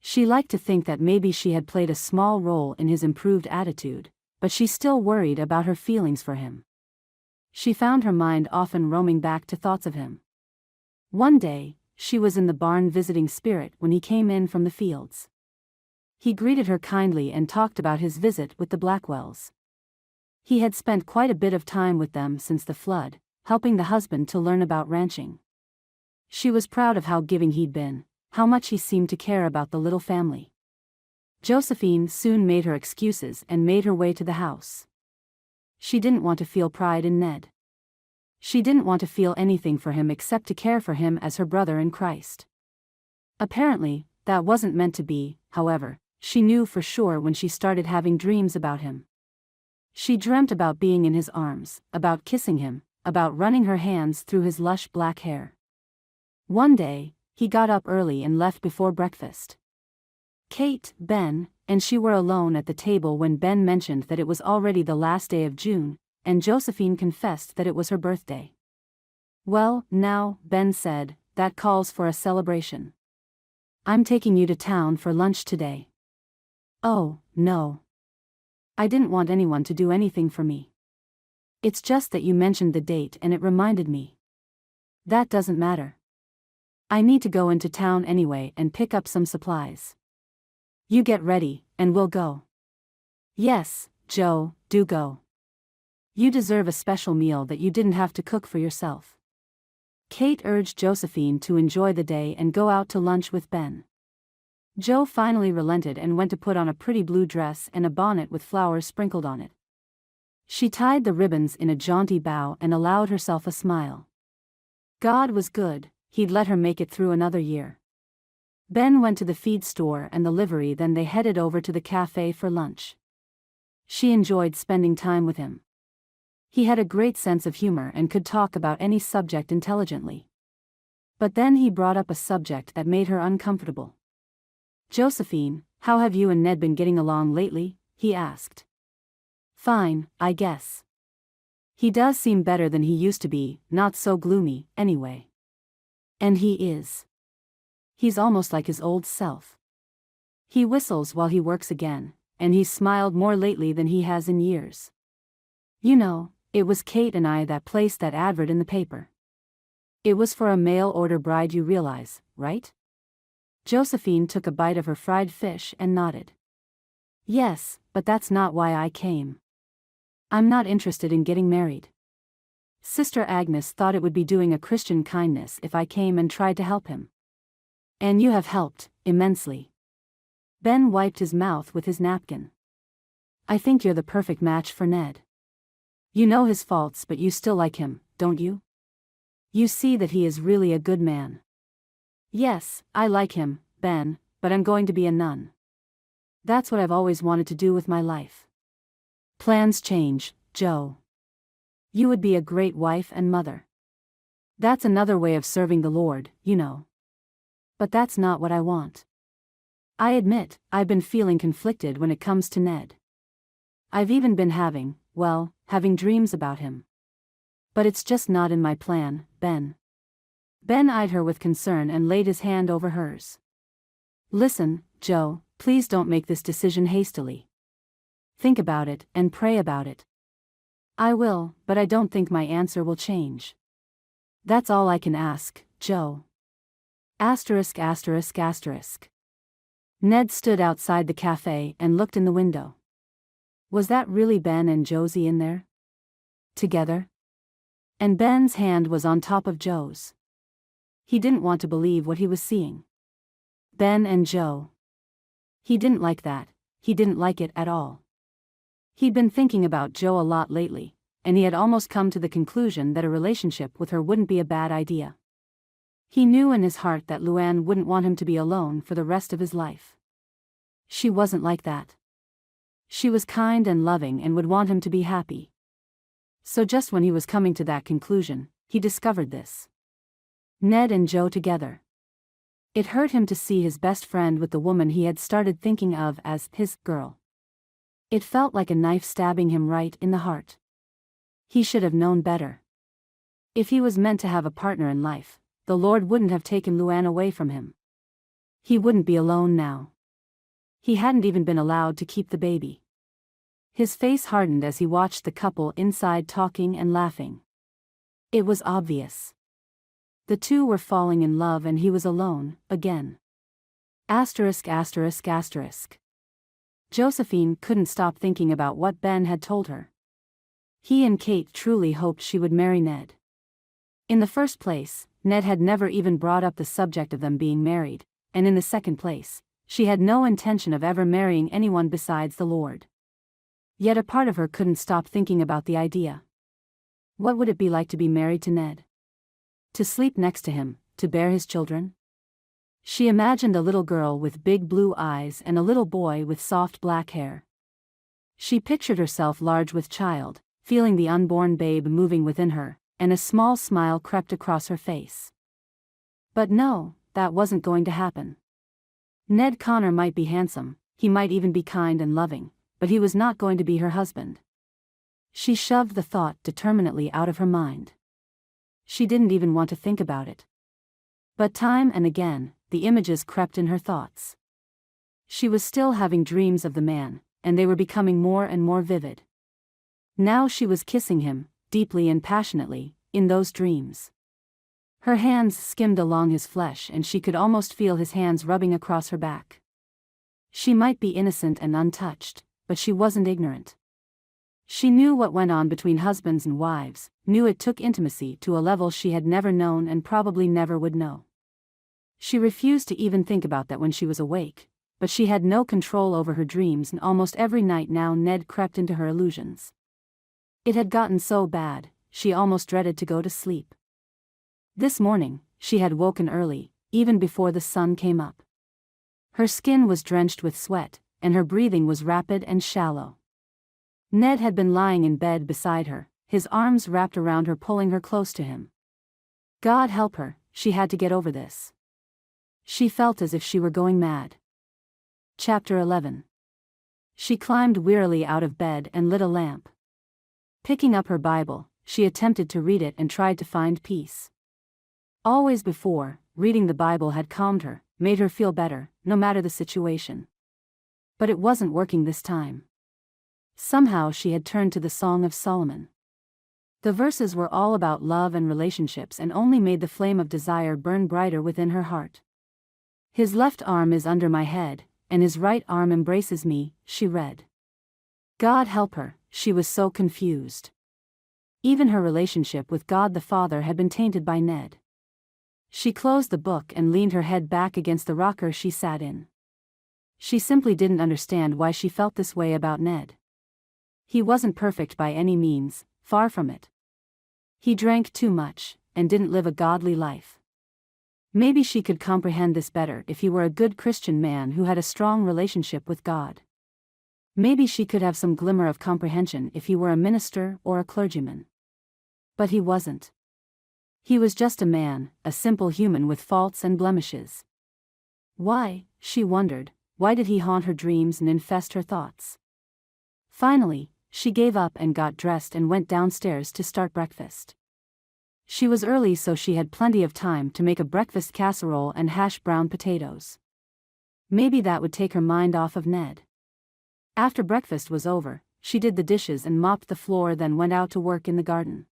She liked to think that maybe she had played a small role in his improved attitude, but she still worried about her feelings for him. She found her mind often roaming back to thoughts of him. One day, she was in the barn visiting Spirit when he came in from the fields. He greeted her kindly and talked about his visit with the Blackwells. He had spent quite a bit of time with them since the flood, helping the husband to learn about ranching. She was proud of how giving he'd been, how much he seemed to care about the little family. Josephine soon made her excuses and made her way to the house. She didn't want to feel pride in Ned. She didn't want to feel anything for him except to care for him as her brother in Christ. Apparently, that wasn't meant to be, however, she knew for sure when she started having dreams about him. She dreamt about being in his arms, about kissing him, about running her hands through his lush black hair. One day, he got up early and left before breakfast. Kate, Ben, and she were alone at the table when Ben mentioned that it was already the last day of June, and Josephine confessed that it was her birthday. "Well, now," Ben said, "that calls for a celebration. I'm taking you to town for lunch today." "Oh, no. I didn't want anyone to do anything for me. It's just that you mentioned the date and it reminded me." "That doesn't matter. I need to go into town anyway and pick up some supplies. You get ready, and we'll go." "Yes, Joe, do go. You deserve a special meal that you didn't have to cook for yourself." Kate urged Josephine to enjoy the day and go out to lunch with Ben. Joe finally relented and went to put on a pretty blue dress and a bonnet with flowers sprinkled on it. She tied the ribbons in a jaunty bow and allowed herself a smile. God was good, he'd let her make it through another year. Ben went to the feed store and the livery, then they headed over to the cafe for lunch. She enjoyed spending time with him. He had a great sense of humor and could talk about any subject intelligently. But then he brought up a subject that made her uncomfortable. "Josephine, how have you and Ned been getting along lately?" he asked. "Fine, I guess. He does seem better than he used to be, not so gloomy, anyway." "And he is. He's almost like his old self. He whistles while he works again, and he's smiled more lately than he has in years. You know, it was Kate and I that placed that advert in the paper. It was for a mail-order bride, you realize, right?" Josephine took a bite of her fried fish and nodded. "Yes, but that's not why I came. I'm not interested in getting married. Sister Agnes thought it would be doing a Christian kindness if I came and tried to help him. And you have helped, immensely." Ben wiped his mouth with his napkin. "I think you're the perfect match for Ned. You know his faults, but you still like him, don't you? You see that he is really a good man." "Yes, I like him, Ben, but I'm going to be a nun. That's what I've always wanted to do with my life." "Plans change, Joe. You would be a great wife and mother. That's another way of serving the Lord, you know. But that's not what I want. I admit, I've been feeling conflicted when it comes to Ned. I've even been having dreams about him. But it's just not in my plan, Ben." Ben eyed her with concern and laid his hand over hers. Listen, Joe, please don't make this decision hastily. Think about it and pray about it. I will, but I don't think my answer will change. That's all I can ask, Joe. Asterisk asterisk asterisk. Ned stood outside the cafe and looked in the window. Was that really Ben and Josie in there? Together? And Ben's hand was on top of Joe's. He didn't want to believe what he was seeing. Ben and Joe. He didn't like that, he didn't like it at all. He'd been thinking about Joe a lot lately, and he had almost come to the conclusion that a relationship with her wouldn't be a bad idea. He knew in his heart that Luann wouldn't want him to be alone for the rest of his life. She wasn't like that. She was kind and loving and would want him to be happy. So just when he was coming to that conclusion, he discovered this. Ned and Joe together. It hurt him to see his best friend with the woman he had started thinking of as his girl. It felt like a knife stabbing him right in the heart. He should have known better. If he was meant to have a partner in life, the Lord wouldn't have taken Luann away from him. He wouldn't be alone now. He hadn't even been allowed to keep the baby. His face hardened as he watched the couple inside talking and laughing. It was obvious. The two were falling in love and he was alone, again. Asterisk asterisk asterisk. Josephine couldn't stop thinking about what Ben had told her. He and Kate truly hoped she would marry Ned. In the first place, Ned had never even brought up the subject of them being married, and in the second place, she had no intention of ever marrying anyone besides the Lord. Yet a part of her couldn't stop thinking about the idea. What would it be like to be married to Ned? To sleep next to him, to bear his children? She imagined a little girl with big blue eyes and a little boy with soft black hair. She pictured herself large with child, feeling the unborn babe moving within her, and a small smile crept across her face. But no, that wasn't going to happen. Ned Connor might be handsome, he might even be kind and loving, but he was not going to be her husband. She shoved the thought determinately out of her mind. She didn't even want to think about it. But time and again, the images crept in her thoughts. She was still having dreams of the man, and they were becoming more and more vivid. Now she was kissing him, deeply and passionately, in those dreams. Her hands skimmed along his flesh and she could almost feel his hands rubbing across her back. She might be innocent and untouched, but she wasn't ignorant. She knew what went on between husbands and wives, knew it took intimacy to a level she had never known and probably never would know. She refused to even think about that when she was awake, but she had no control over her dreams, and almost every night now Ned crept into her illusions. It had gotten so bad, she almost dreaded to go to sleep. This morning, she had woken early, even before the sun came up. Her skin was drenched with sweat, and her breathing was rapid and shallow. Ned had been lying in bed beside her, his arms wrapped around her, pulling her close to him. God help her, she had to get over this. She felt as if she were going mad. Chapter 11. She climbed wearily out of bed and lit a lamp. Picking up her Bible, she attempted to read it and tried to find peace. Always before, reading the Bible had calmed her, made her feel better, no matter the situation. But it wasn't working this time. Somehow she had turned to the Song of Solomon. The verses were all about love and relationships and only made the flame of desire burn brighter within her heart. His left arm is under my head, and his right arm embraces me, she read. God help her, she was so confused. Even her relationship with God the Father had been tainted by Ned. She closed the book and leaned her head back against the rocker she sat in. She simply didn't understand why she felt this way about Ned. He wasn't perfect by any means, far from it. He drank too much, and didn't live a godly life. Maybe she could comprehend this better if he were a good Christian man who had a strong relationship with God. Maybe she could have some glimmer of comprehension if he were a minister or a clergyman. But he wasn't. He was just a man, a simple human with faults and blemishes. Why, she wondered, why did he haunt her dreams and infest her thoughts? Finally, she gave up and got dressed and went downstairs to start breakfast. She was early, so she had plenty of time to make a breakfast casserole and hash brown potatoes. Maybe that would take her mind off of Ned. After breakfast was over, she did the dishes and mopped the floor, then went out to work in the garden.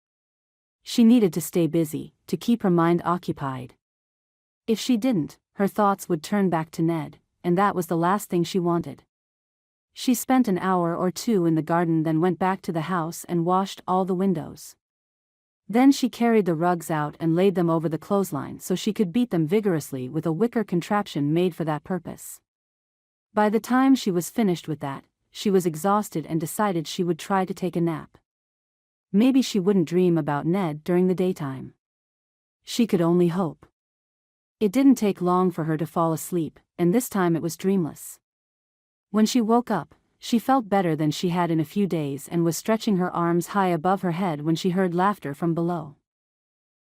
She needed to stay busy, to keep her mind occupied. If she didn't, her thoughts would turn back to Ned, and that was the last thing she wanted. She spent an hour or two in the garden, then went back to the house and washed all the windows. Then she carried the rugs out and laid them over the clothesline so she could beat them vigorously with a wicker contraption made for that purpose. By the time she was finished with that, she was exhausted and decided she would try to take a nap. Maybe she wouldn't dream about Ned during the daytime. She could only hope. It didn't take long for her to fall asleep, and this time it was dreamless. When she woke up, she felt better than she had in a few days and was stretching her arms high above her head when she heard laughter from below.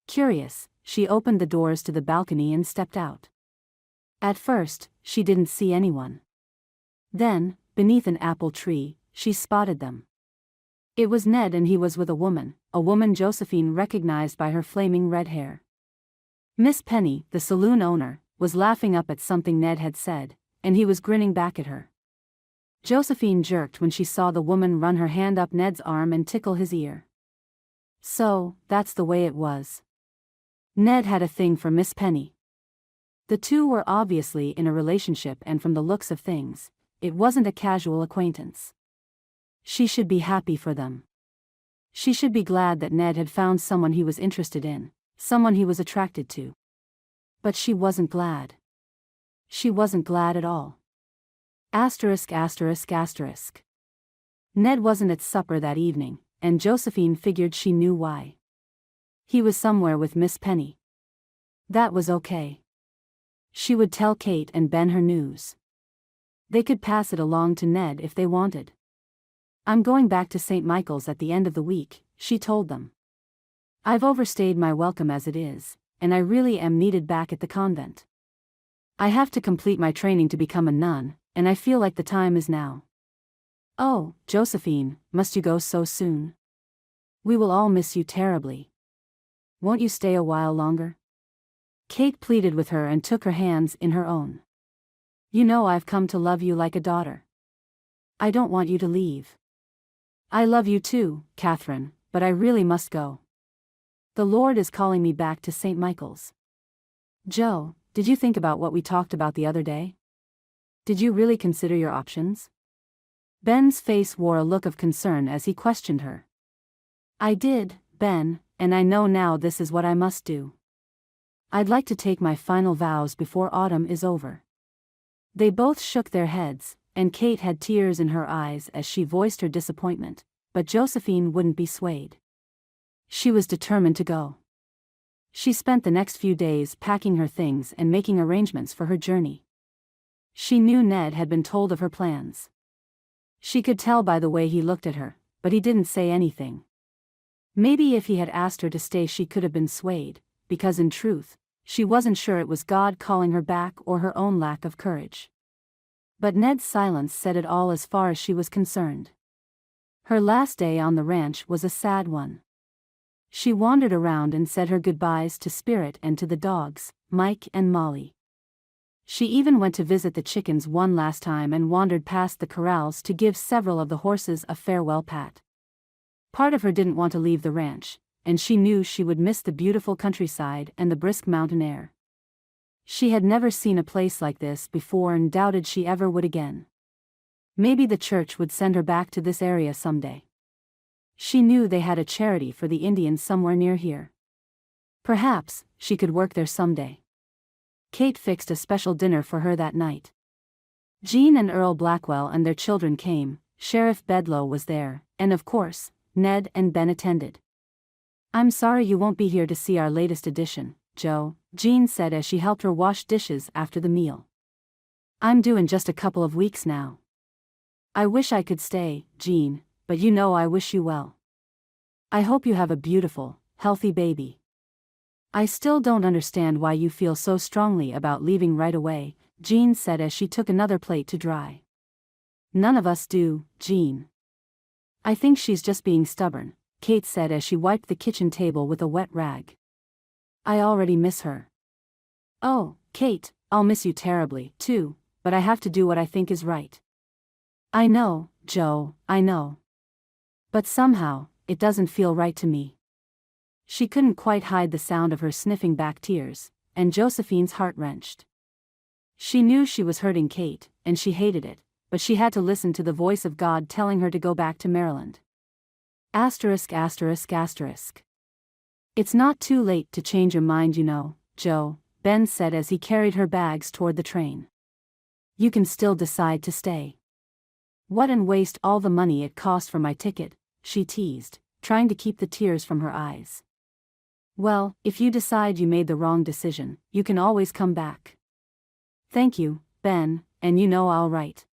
Curious, she opened the doors to the balcony and stepped out. At first, she didn't see anyone. Then, beneath an apple tree, she spotted them. It was Ned, and he was with a woman Josephine recognized by her flaming red hair. Miss Penny, the saloon owner, was laughing up at something Ned had said, and he was grinning back at her. Josephine jerked when she saw the woman run her hand up Ned's arm and tickle his ear. So, that's the way it was. Ned had a thing for Miss Penny. The two were obviously in a relationship, and from the looks of things, it wasn't a casual acquaintance. She should be happy for them. She should be glad that Ned had found someone he was interested in, someone he was attracted to. But she wasn't glad. She wasn't glad at all. Asterisk. Ned wasn't at supper that evening, and Josephine figured she knew why. He was somewhere with Miss Penny. That was okay. She would tell Kate and Ben her news. They could pass it along to Ned if they wanted. "I'm going back to St. Michael's at the end of the week," she told them. "I've overstayed my welcome as it is, and I really am needed back at the convent. I have to complete my training to become a nun, and I feel like the time is now." "Oh, Josephine, must you go so soon? We will all miss you terribly. Won't you stay a while longer?" Kate pleaded with her and took her hands in her own. "You know I've come to love you like a daughter. I don't want you to leave." "I love you too, Catherine, but I really must go. The Lord is calling me back to St. Michael's." "Joe, did you think about what we talked about the other day? Did you really consider your options?" Ben's face wore a look of concern as he questioned her. "I did, Ben, and I know now this is what I must do. I'd like to take my final vows before autumn is over." They both shook their heads, and Kate had tears in her eyes as she voiced her disappointment, but Josephine wouldn't be swayed. She was determined to go. She spent the next few days packing her things and making arrangements for her journey. She knew Ned had been told of her plans. She could tell by the way he looked at her, but he didn't say anything. Maybe if he had asked her to stay she could have been swayed, because in truth, she wasn't sure it was God calling her back or her own lack of courage. But Ned's silence said it all as far as she was concerned. Her last day on the ranch was a sad one. She wandered around and said her goodbyes to Spirit and to the dogs, Mike and Molly. She even went to visit the chickens one last time and wandered past the corrals to give several of the horses a farewell pat. Part of her didn't want to leave the ranch, and she knew she would miss the beautiful countryside and the brisk mountain air. She had never seen a place like this before and doubted she ever would again. Maybe the church would send her back to this area someday. She knew they had a charity for the Indians somewhere near here. Perhaps she could work there someday. Kate fixed a special dinner for her that night. Jean and Earl Blackwell and their children came, Sheriff Bedloe was there, and of course, Ned and Ben attended. "I'm sorry you won't be here to see our latest edition, Joe," Jean said as she helped her wash dishes after the meal. "I'm due in just a couple of weeks now." "I wish I could stay, Jean, but you know I wish you well. I hope you have a beautiful, healthy baby. I still don't understand why you feel so strongly about leaving right away," Jean said as she took another plate to dry. "None of us do, Jean." "I think she's just being stubborn," Kate said as she wiped the kitchen table with a wet rag. I already miss her. Oh, Kate, I'll miss you terribly, too, but I have to do what I think is right. I know, Joe, I know. But somehow, it doesn't feel right to me. She couldn't quite hide the sound of her sniffing back tears, and Josephine's heart wrenched. She knew she was hurting Kate, and she hated it, but she had to listen to the voice of God telling her to go back to Maryland. Asterisk asterisk asterisk. It's not too late to change your mind, you know, Joe, Ben said as he carried her bags toward the train. You can still decide to stay. What, and waste all the money it cost for my ticket, she teased, trying to keep the tears from her eyes. Well, if you decide you made the wrong decision, you can always come back. Thank you, Ben, and you know I'll write.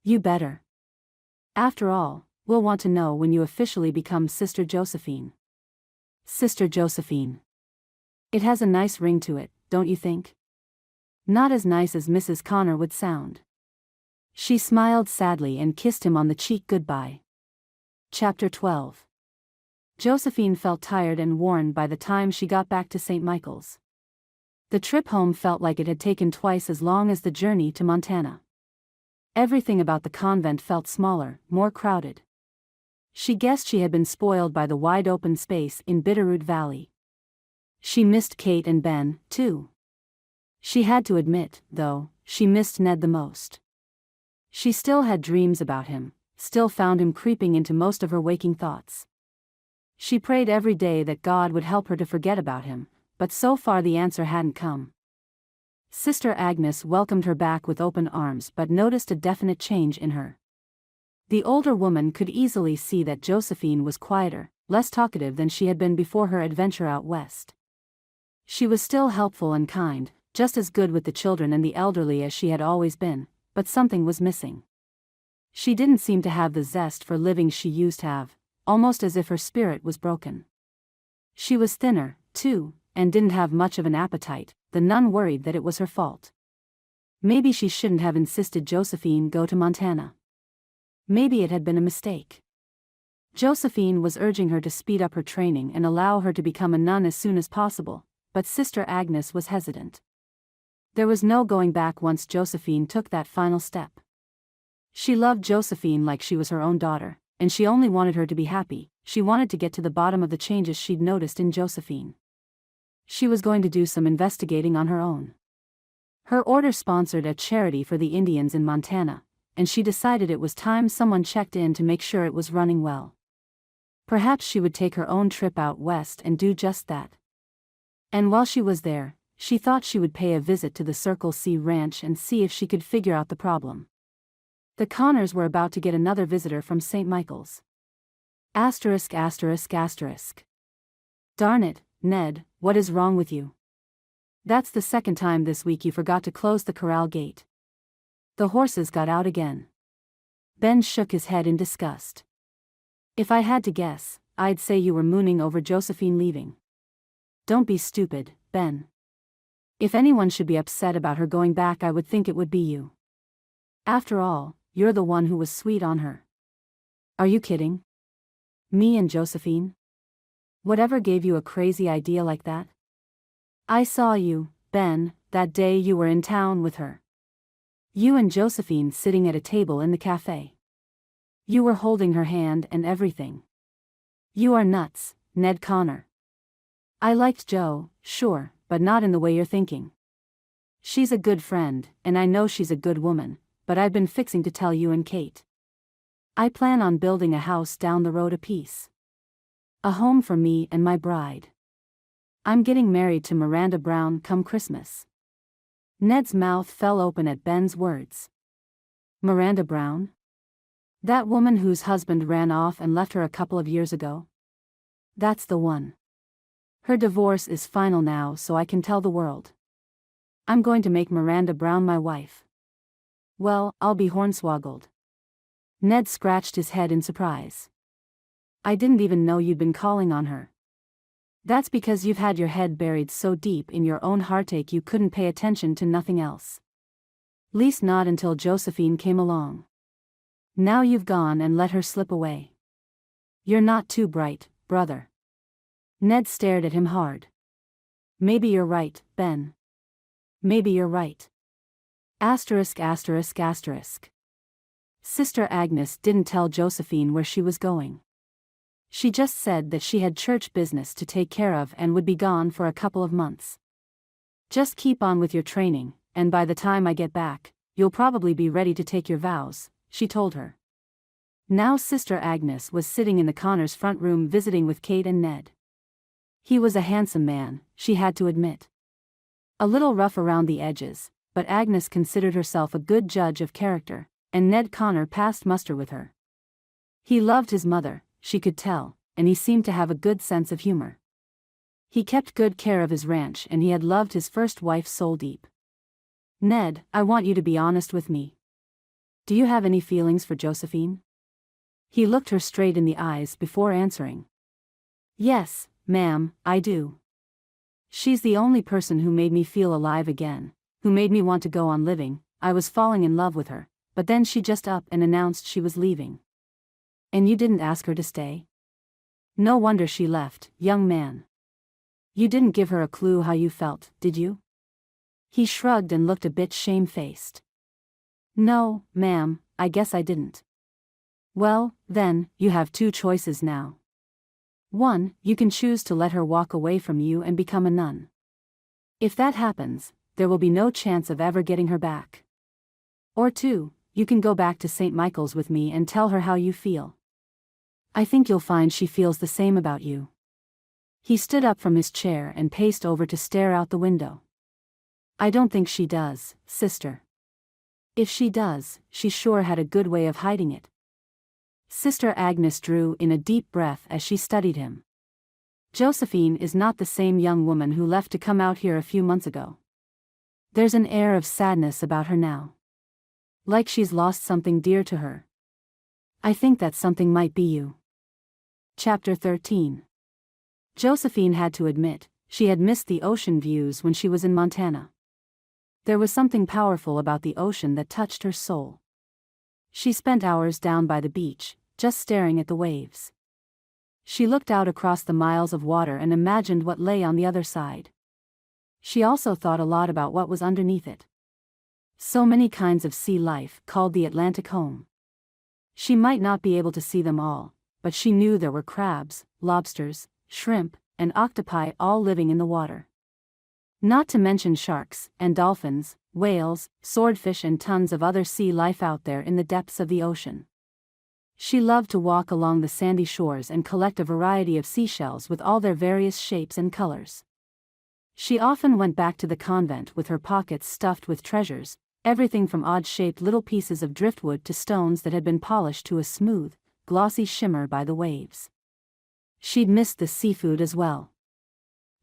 You better. After all, we'll want to know when you officially become Sister Josephine. Sister Josephine. It has a nice ring to it, don't you think? Not as nice as Mrs. Connor would sound. She smiled sadly and kissed him on the cheek goodbye. Chapter 12. Josephine felt tired and worn by the time she got back to St. Michael's. The trip home felt like it had taken twice as long as the journey to Montana. Everything about the convent felt smaller, more crowded. She guessed she had been spoiled by the wide-open space in Bitterroot Valley. She missed Kate and Ben, too. She had to admit, though, she missed Ned the most. She still had dreams about him, still found him creeping into most of her waking thoughts. She prayed every day that God would help her to forget about him, but so far the answer hadn't come. Sister Agnes welcomed her back with open arms but noticed a definite change in her. The older woman could easily see that Josephine was quieter, less talkative than she had been before her adventure out west. She was still helpful and kind, just as good with the children and the elderly as she had always been, but something was missing. She didn't seem to have the zest for living she used to have, almost as if her spirit was broken. She was thinner, too, and didn't have much of an appetite. The nun worried that it was her fault. Maybe she shouldn't have insisted Josephine go to Montana. Maybe it had been a mistake. Josephine was urging her to speed up her training and allow her to become a nun as soon as possible, but Sister Agnes was hesitant. There was no going back once Josephine took that final step. She loved Josephine like she was her own daughter, and she only wanted her to be happy. She wanted to get to the bottom of the changes she'd noticed in Josephine. She was going to do some investigating on her own. Her order sponsored a charity for the Indians in Montana, and she decided it was time someone checked in to make sure it was running well. Perhaps she would take her own trip out west and do just that. And while she was there, she thought she would pay a visit to the Circle C Ranch and see if she could figure out the problem. The Connors were about to get another visitor from St. Michael's. Asterisk asterisk asterisk. Darn it, Ned, what is wrong with you? That's the second time this week you forgot to close the corral gate. The horses got out again. Ben shook his head in disgust. If I had to guess, I'd say you were mooning over Josephine leaving. Don't be stupid, Ben. If anyone should be upset about her going back, I would think it would be you. After all, you're the one who was sweet on her. Are you kidding? Me and Josephine? Whatever gave you a crazy idea like that? I saw you, Ben, that day you were in town with her. You and Josephine sitting at a table in the cafe. You were holding her hand and everything. You are nuts, Ned Connor. I liked Jo, sure, but not in the way you're thinking. She's a good friend, and I know she's a good woman, but I've been fixing to tell you and Kate. I plan on building a house down the road apiece. A home for me and my bride. I'm getting married to Miranda Brown come Christmas. Ned's mouth fell open at Ben's words. Miranda Brown? That woman whose husband ran off and left her a couple of years ago? That's the one. Her divorce is final now, so I can tell the world. I'm going to make Miranda Brown my wife. Well, I'll be hornswoggled. Ned scratched his head in surprise. I didn't even know you'd been calling on her. That's because you've had your head buried so deep in your own heartache you couldn't pay attention to nothing else. Least not until Josephine came along. Now you've gone and let her slip away. You're not too bright, brother. Ned stared at him hard. Maybe you're right, Ben. Maybe you're right. Asterisk asterisk asterisk. Sister Agnes didn't tell Josephine where she was going. She just said that she had church business to take care of and would be gone for a couple of months. Just keep on with your training, and by the time I get back, you'll probably be ready to take your vows, she told her. Now Sister Agnes was sitting in the Connors' front room visiting with Kate and Ned. He was a handsome man, she had to admit. A little rough around the edges, but Agnes considered herself a good judge of character, and Ned Connor passed muster with her. He loved his mother, she could tell, and he seemed to have a good sense of humor. He kept good care of his ranch and he had loved his first wife soul deep. Ned, I want you to be honest with me. Do you have any feelings for Josephine? He looked her straight in the eyes before answering. Yes, ma'am, I do. She's the only person who made me feel alive again, who made me want to go on living. I was falling in love with her, but then she just up and announced she was leaving. And you didn't ask her to stay? No wonder she left, young man. You didn't give her a clue how you felt, did you? He shrugged and looked a bit shamefaced. No, ma'am, I guess I didn't. Well, then, you have two choices now. One, you can choose to let her walk away from you and become a nun. If that happens, there will be no chance of ever getting her back. Or two, you can go back to St. Michael's with me and tell her how you feel. I think you'll find she feels the same about you. He stood up from his chair and paced over to stare out the window. I don't think she does, sister. If she does, she sure had a good way of hiding it. Sister Agnes drew in a deep breath as she studied him. Josephine is not the same young woman who left to come out here a few months ago. There's an air of sadness about her now. Like she's lost something dear to her. I think that something might be you. Chapter 13. Josephine had to admit, she had missed the ocean views when she was in Montana. There was something powerful about the ocean that touched her soul. She spent hours down by the beach, just staring at the waves. She looked out across the miles of water and imagined what lay on the other side. She also thought a lot about what was underneath it. So many kinds of sea life called the Atlantic home. She might not be able to see them all, but she knew there were crabs, lobsters, shrimp, and octopi all living in the water. Not to mention sharks, and dolphins, whales, swordfish and tons of other sea life out there in the depths of the ocean. She loved to walk along the sandy shores and collect a variety of seashells with all their various shapes and colors. She often went back to the convent with her pockets stuffed with treasures, everything from odd-shaped little pieces of driftwood to stones that had been polished to a smooth, glossy shimmer by the waves. She'd missed the seafood as well.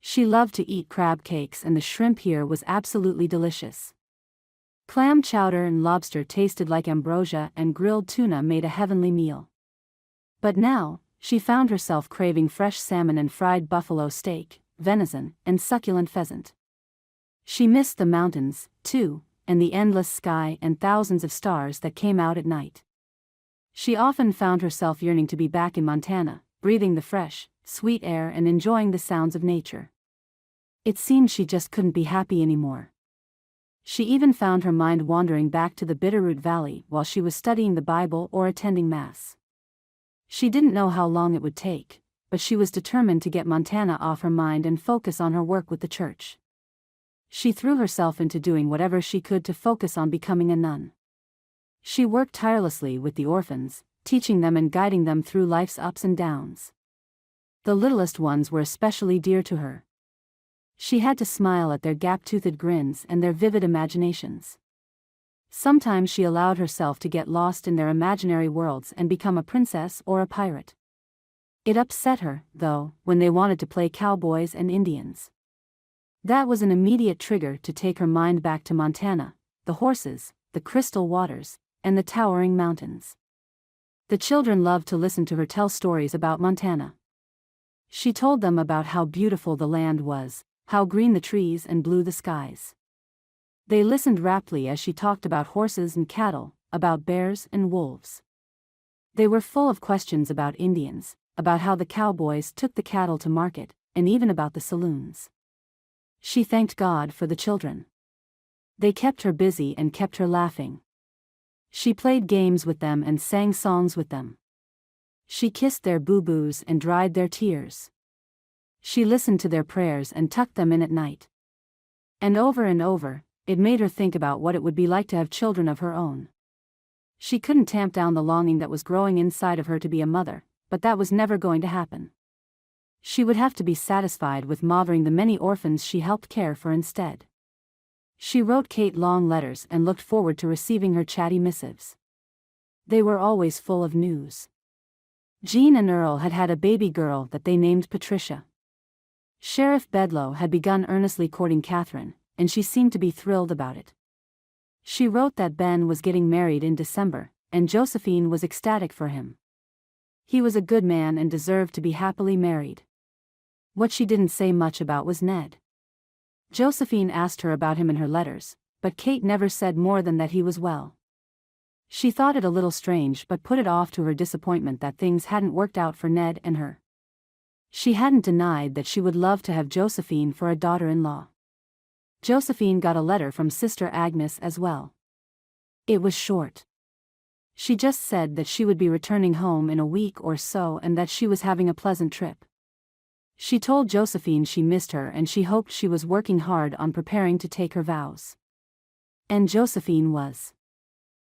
She loved to eat crab cakes and the shrimp here was absolutely delicious. Clam chowder and lobster tasted like ambrosia and grilled tuna made a heavenly meal. But now, she found herself craving fresh salmon and fried buffalo steak, venison, and succulent pheasant. She missed the mountains, too, and the endless sky and thousands of stars that came out at night. She often found herself yearning to be back in Montana, breathing the fresh, sweet air and enjoying the sounds of nature. It seemed she just couldn't be happy anymore. She even found her mind wandering back to the Bitterroot Valley while she was studying the Bible or attending Mass. She didn't know how long it would take, but she was determined to get Montana off her mind and focus on her work with the church. She threw herself into doing whatever she could to focus on becoming a nun. She worked tirelessly with the orphans, teaching them and guiding them through life's ups and downs. The littlest ones were especially dear to her. She had to smile at their gap-toothed grins and their vivid imaginations. Sometimes she allowed herself to get lost in their imaginary worlds and become a princess or a pirate. It upset her, though, when they wanted to play cowboys and Indians. That was an immediate trigger to take her mind back to Montana, the horses, the crystal waters, and the towering mountains. The children loved to listen to her tell stories about Montana. She told them about how beautiful the land was, how green the trees and blue the skies. They listened raptly as she talked about horses and cattle, about bears and wolves. They were full of questions about Indians, about how the cowboys took the cattle to market, and even about the saloons. She thanked God for the children. They kept her busy and kept her laughing. She played games with them and sang songs with them. She kissed their boo-boos and dried their tears. She listened to their prayers and tucked them in at night. And over, it made her think about what it would be like to have children of her own. She couldn't tamp down the longing that was growing inside of her to be a mother, but that was never going to happen. She would have to be satisfied with mothering the many orphans she helped care for instead. She wrote Kate long letters and looked forward to receiving her chatty missives. They were always full of news. Jean and Earl had had a baby girl that they named Patricia. Sheriff Bedloe had begun earnestly courting Catherine, and she seemed to be thrilled about it. She wrote that Ben was getting married in December, and Josephine was ecstatic for him. He was a good man and deserved to be happily married. What she didn't say much about was Ned. Josephine asked her about him in her letters, but Kate never said more than that he was well. She thought it a little strange but put it off to her disappointment that things hadn't worked out for Ned and her. She hadn't denied that she would love to have Josephine for a daughter-in-law. Josephine got a letter from Sister Agnes as well. It was short. She just said that she would be returning home in a week or so and that she was having a pleasant trip. She told Josephine she missed her and she hoped she was working hard on preparing to take her vows. And Josephine was.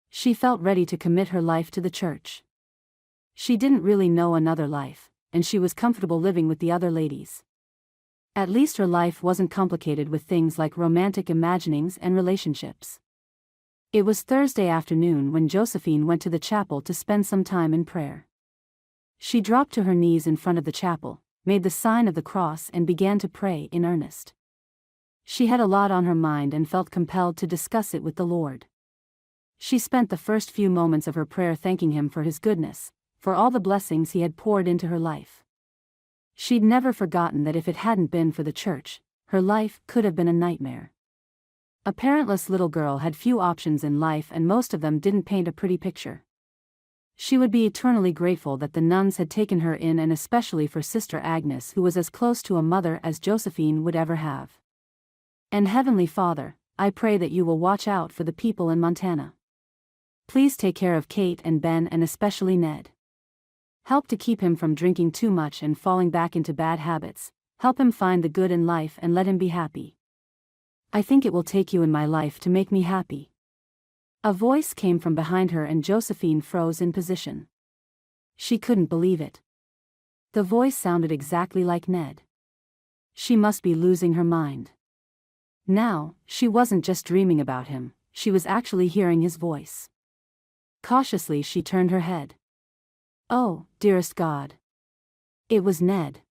She felt ready to commit her life to the church. She didn't really know another life, and she was comfortable living with the other ladies. At least her life wasn't complicated with things like romantic imaginings and relationships. It was Thursday afternoon when Josephine went to the chapel to spend some time in prayer. She dropped to her knees in front of the chapel, made the sign of the cross and began to pray in earnest. She had a lot on her mind and felt compelled to discuss it with the Lord. She spent the first few moments of her prayer thanking Him for His goodness, for all the blessings He had poured into her life. She'd never forgotten that if it hadn't been for the church, her life could have been a nightmare. A parentless little girl had few options in life and most of them didn't paint a pretty picture. She would be eternally grateful that the nuns had taken her in and especially for Sister Agnes who was as close to a mother as Josephine would ever have. And Heavenly Father, I pray that you will watch out for the people in Montana. Please take care of Kate and Ben and especially Ned. Help to keep him from drinking too much and falling back into bad habits, help him find the good in life and let him be happy. I think it will take you in my life to make me happy. A voice came from behind her and Josephine froze in position. She couldn't believe it. The voice sounded exactly like Ned. She must be losing her mind. Now, she wasn't just dreaming about him, she was actually hearing his voice. Cautiously she turned her head. Oh, dearest God. It was Ned.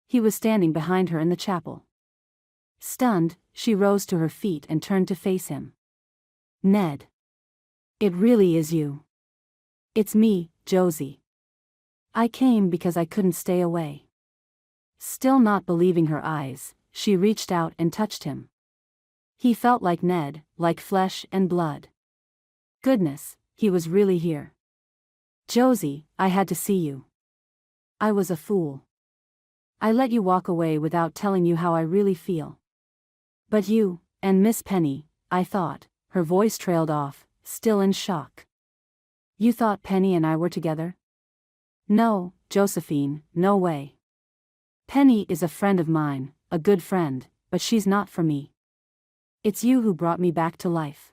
He was standing behind her in the chapel. Stunned, she rose to her feet and turned to face him. Ned. It really is you. It's me, Josie. I came because I couldn't stay away. Still not believing her eyes, she reached out and touched him. He felt like Ned, like flesh and blood. Goodness, he was really here. Josie, I had to see you. I was a fool. I let you walk away without telling you how I really feel. But you, and Miss Penny, I thought, her voice trailed off, still in shock. You thought Penny and I were together? No, Josephine, no way. Penny is a friend of mine, a good friend, but she's not for me. It's you who brought me back to life.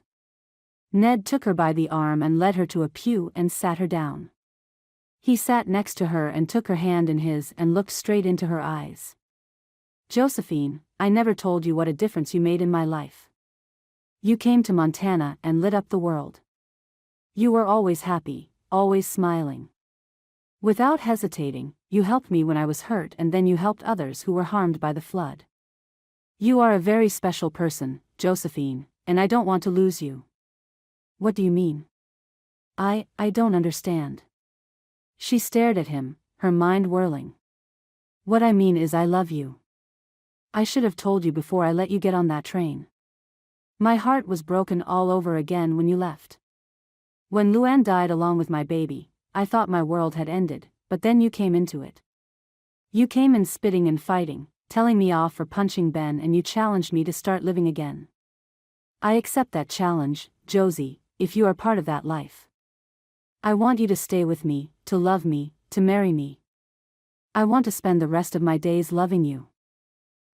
Ned took her by the arm and led her to a pew and sat her down. He sat next to her and took her hand in his and looked straight into her eyes. Josephine, I never told you what a difference you made in my life. You came to Montana and lit up the world. You were always happy, always smiling. Without hesitating, you helped me when I was hurt and then you helped others who were harmed by the flood. You are a very special person, Josephine, and I don't want to lose you. What do you mean? I don't understand. She stared at him, her mind whirling. What I mean is I love you. I should have told you before I let you get on that train. My heart was broken all over again when you left. When Luann died along with my baby, I thought my world had ended, but then you came into it. You came in spitting and fighting, telling me off for punching Ben, and you challenged me to start living again. I accept that challenge, Josie, if you are part of that life. I want you to stay with me, to love me, to marry me. I want to spend the rest of my days loving you.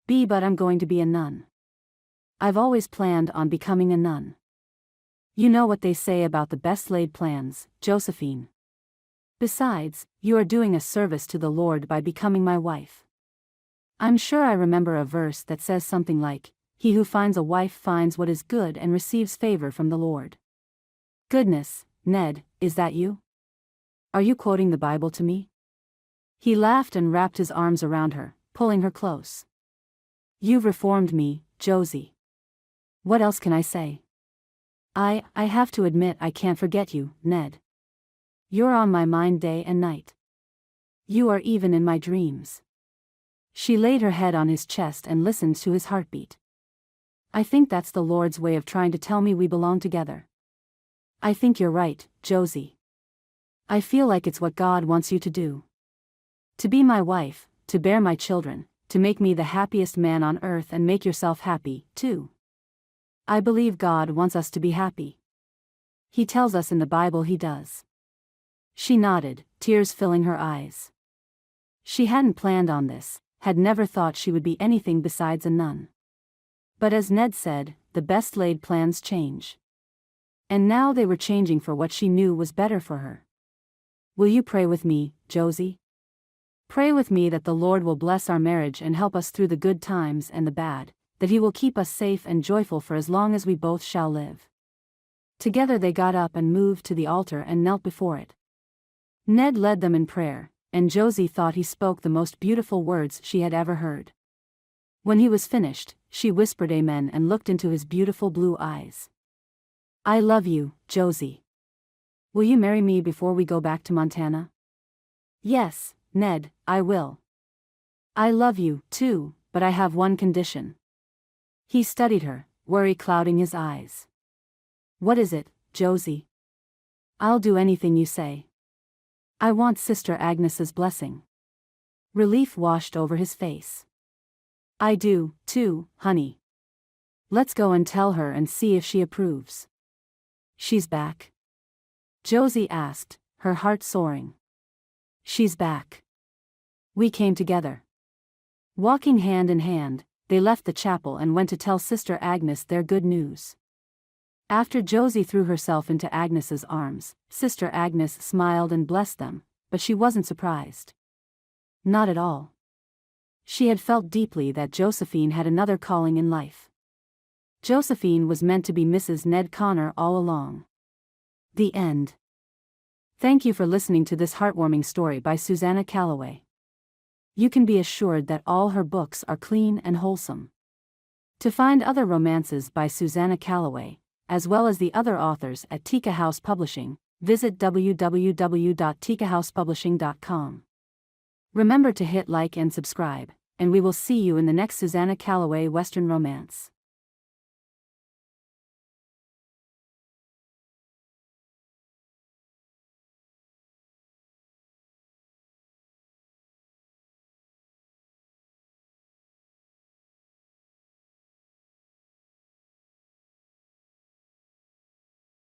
But I'm going to be a nun. I've always planned on becoming a nun. You know what they say about the best laid plans, Josephine. Besides, you are doing a service to the Lord by becoming my wife. I'm sure I remember a verse that says something like, "He who finds a wife finds what is good and receives favor from the Lord." Goodness, Ned, is that you? Are you quoting the Bible to me? He laughed and wrapped his arms around her, pulling her close. You've reformed me, Josie. What else can I say? I have to admit I can't forget you, Ned. You're on my mind day and night. You are even in my dreams. She laid her head on his chest and listened to his heartbeat. I think that's the Lord's way of trying to tell me we belong together. I think you're right, Josie. I feel like it's what God wants you to do. To be my wife, to bear my children, to make me the happiest man on earth and make yourself happy, too. I believe God wants us to be happy. He tells us in the Bible he does. She nodded, tears filling her eyes. She hadn't planned on this, had never thought she would be anything besides a nun. But as Ned said, the best laid plans change. And now they were changing for what she knew was better for her. Will you pray with me, Josie? Pray with me that the Lord will bless our marriage and help us through the good times and the bad, that he will keep us safe and joyful for as long as we both shall live. Together they got up and moved to the altar and knelt before it. Ned led them in prayer, and Josie thought he spoke the most beautiful words she had ever heard. When he was finished, she whispered amen and looked into his beautiful blue eyes. I love you, Josie. Will you marry me before we go back to Montana? Yes, Ned, I will. I love you, too, but I have one condition. He studied her, worry clouding his eyes. What is it, Josie? I'll do anything you say. I want Sister Agnes's blessing. Relief washed over his face. I do, too, honey. Let's go and tell her and see if she approves. She's back? Josie asked, her heart soaring. She's back. We came together. Walking hand in hand, they left the chapel and went to tell Sister Agnes their good news. After Josie threw herself into Agnes's arms, Sister Agnes smiled and blessed them, but she wasn't surprised. Not at all. She had felt deeply that Josephine had another calling in life. Josephine was meant to be Mrs. Ned Connor all along. The end. Thank you for listening to this heartwarming story by Susanna Calloway. You can be assured that all her books are clean and wholesome. To find other romances by Susanna Calloway, as well as the other authors at Tika House Publishing, visit www.tikahousepublishing.com. Remember to hit like and subscribe, and we will see you in the next Susanna Calloway Western romance.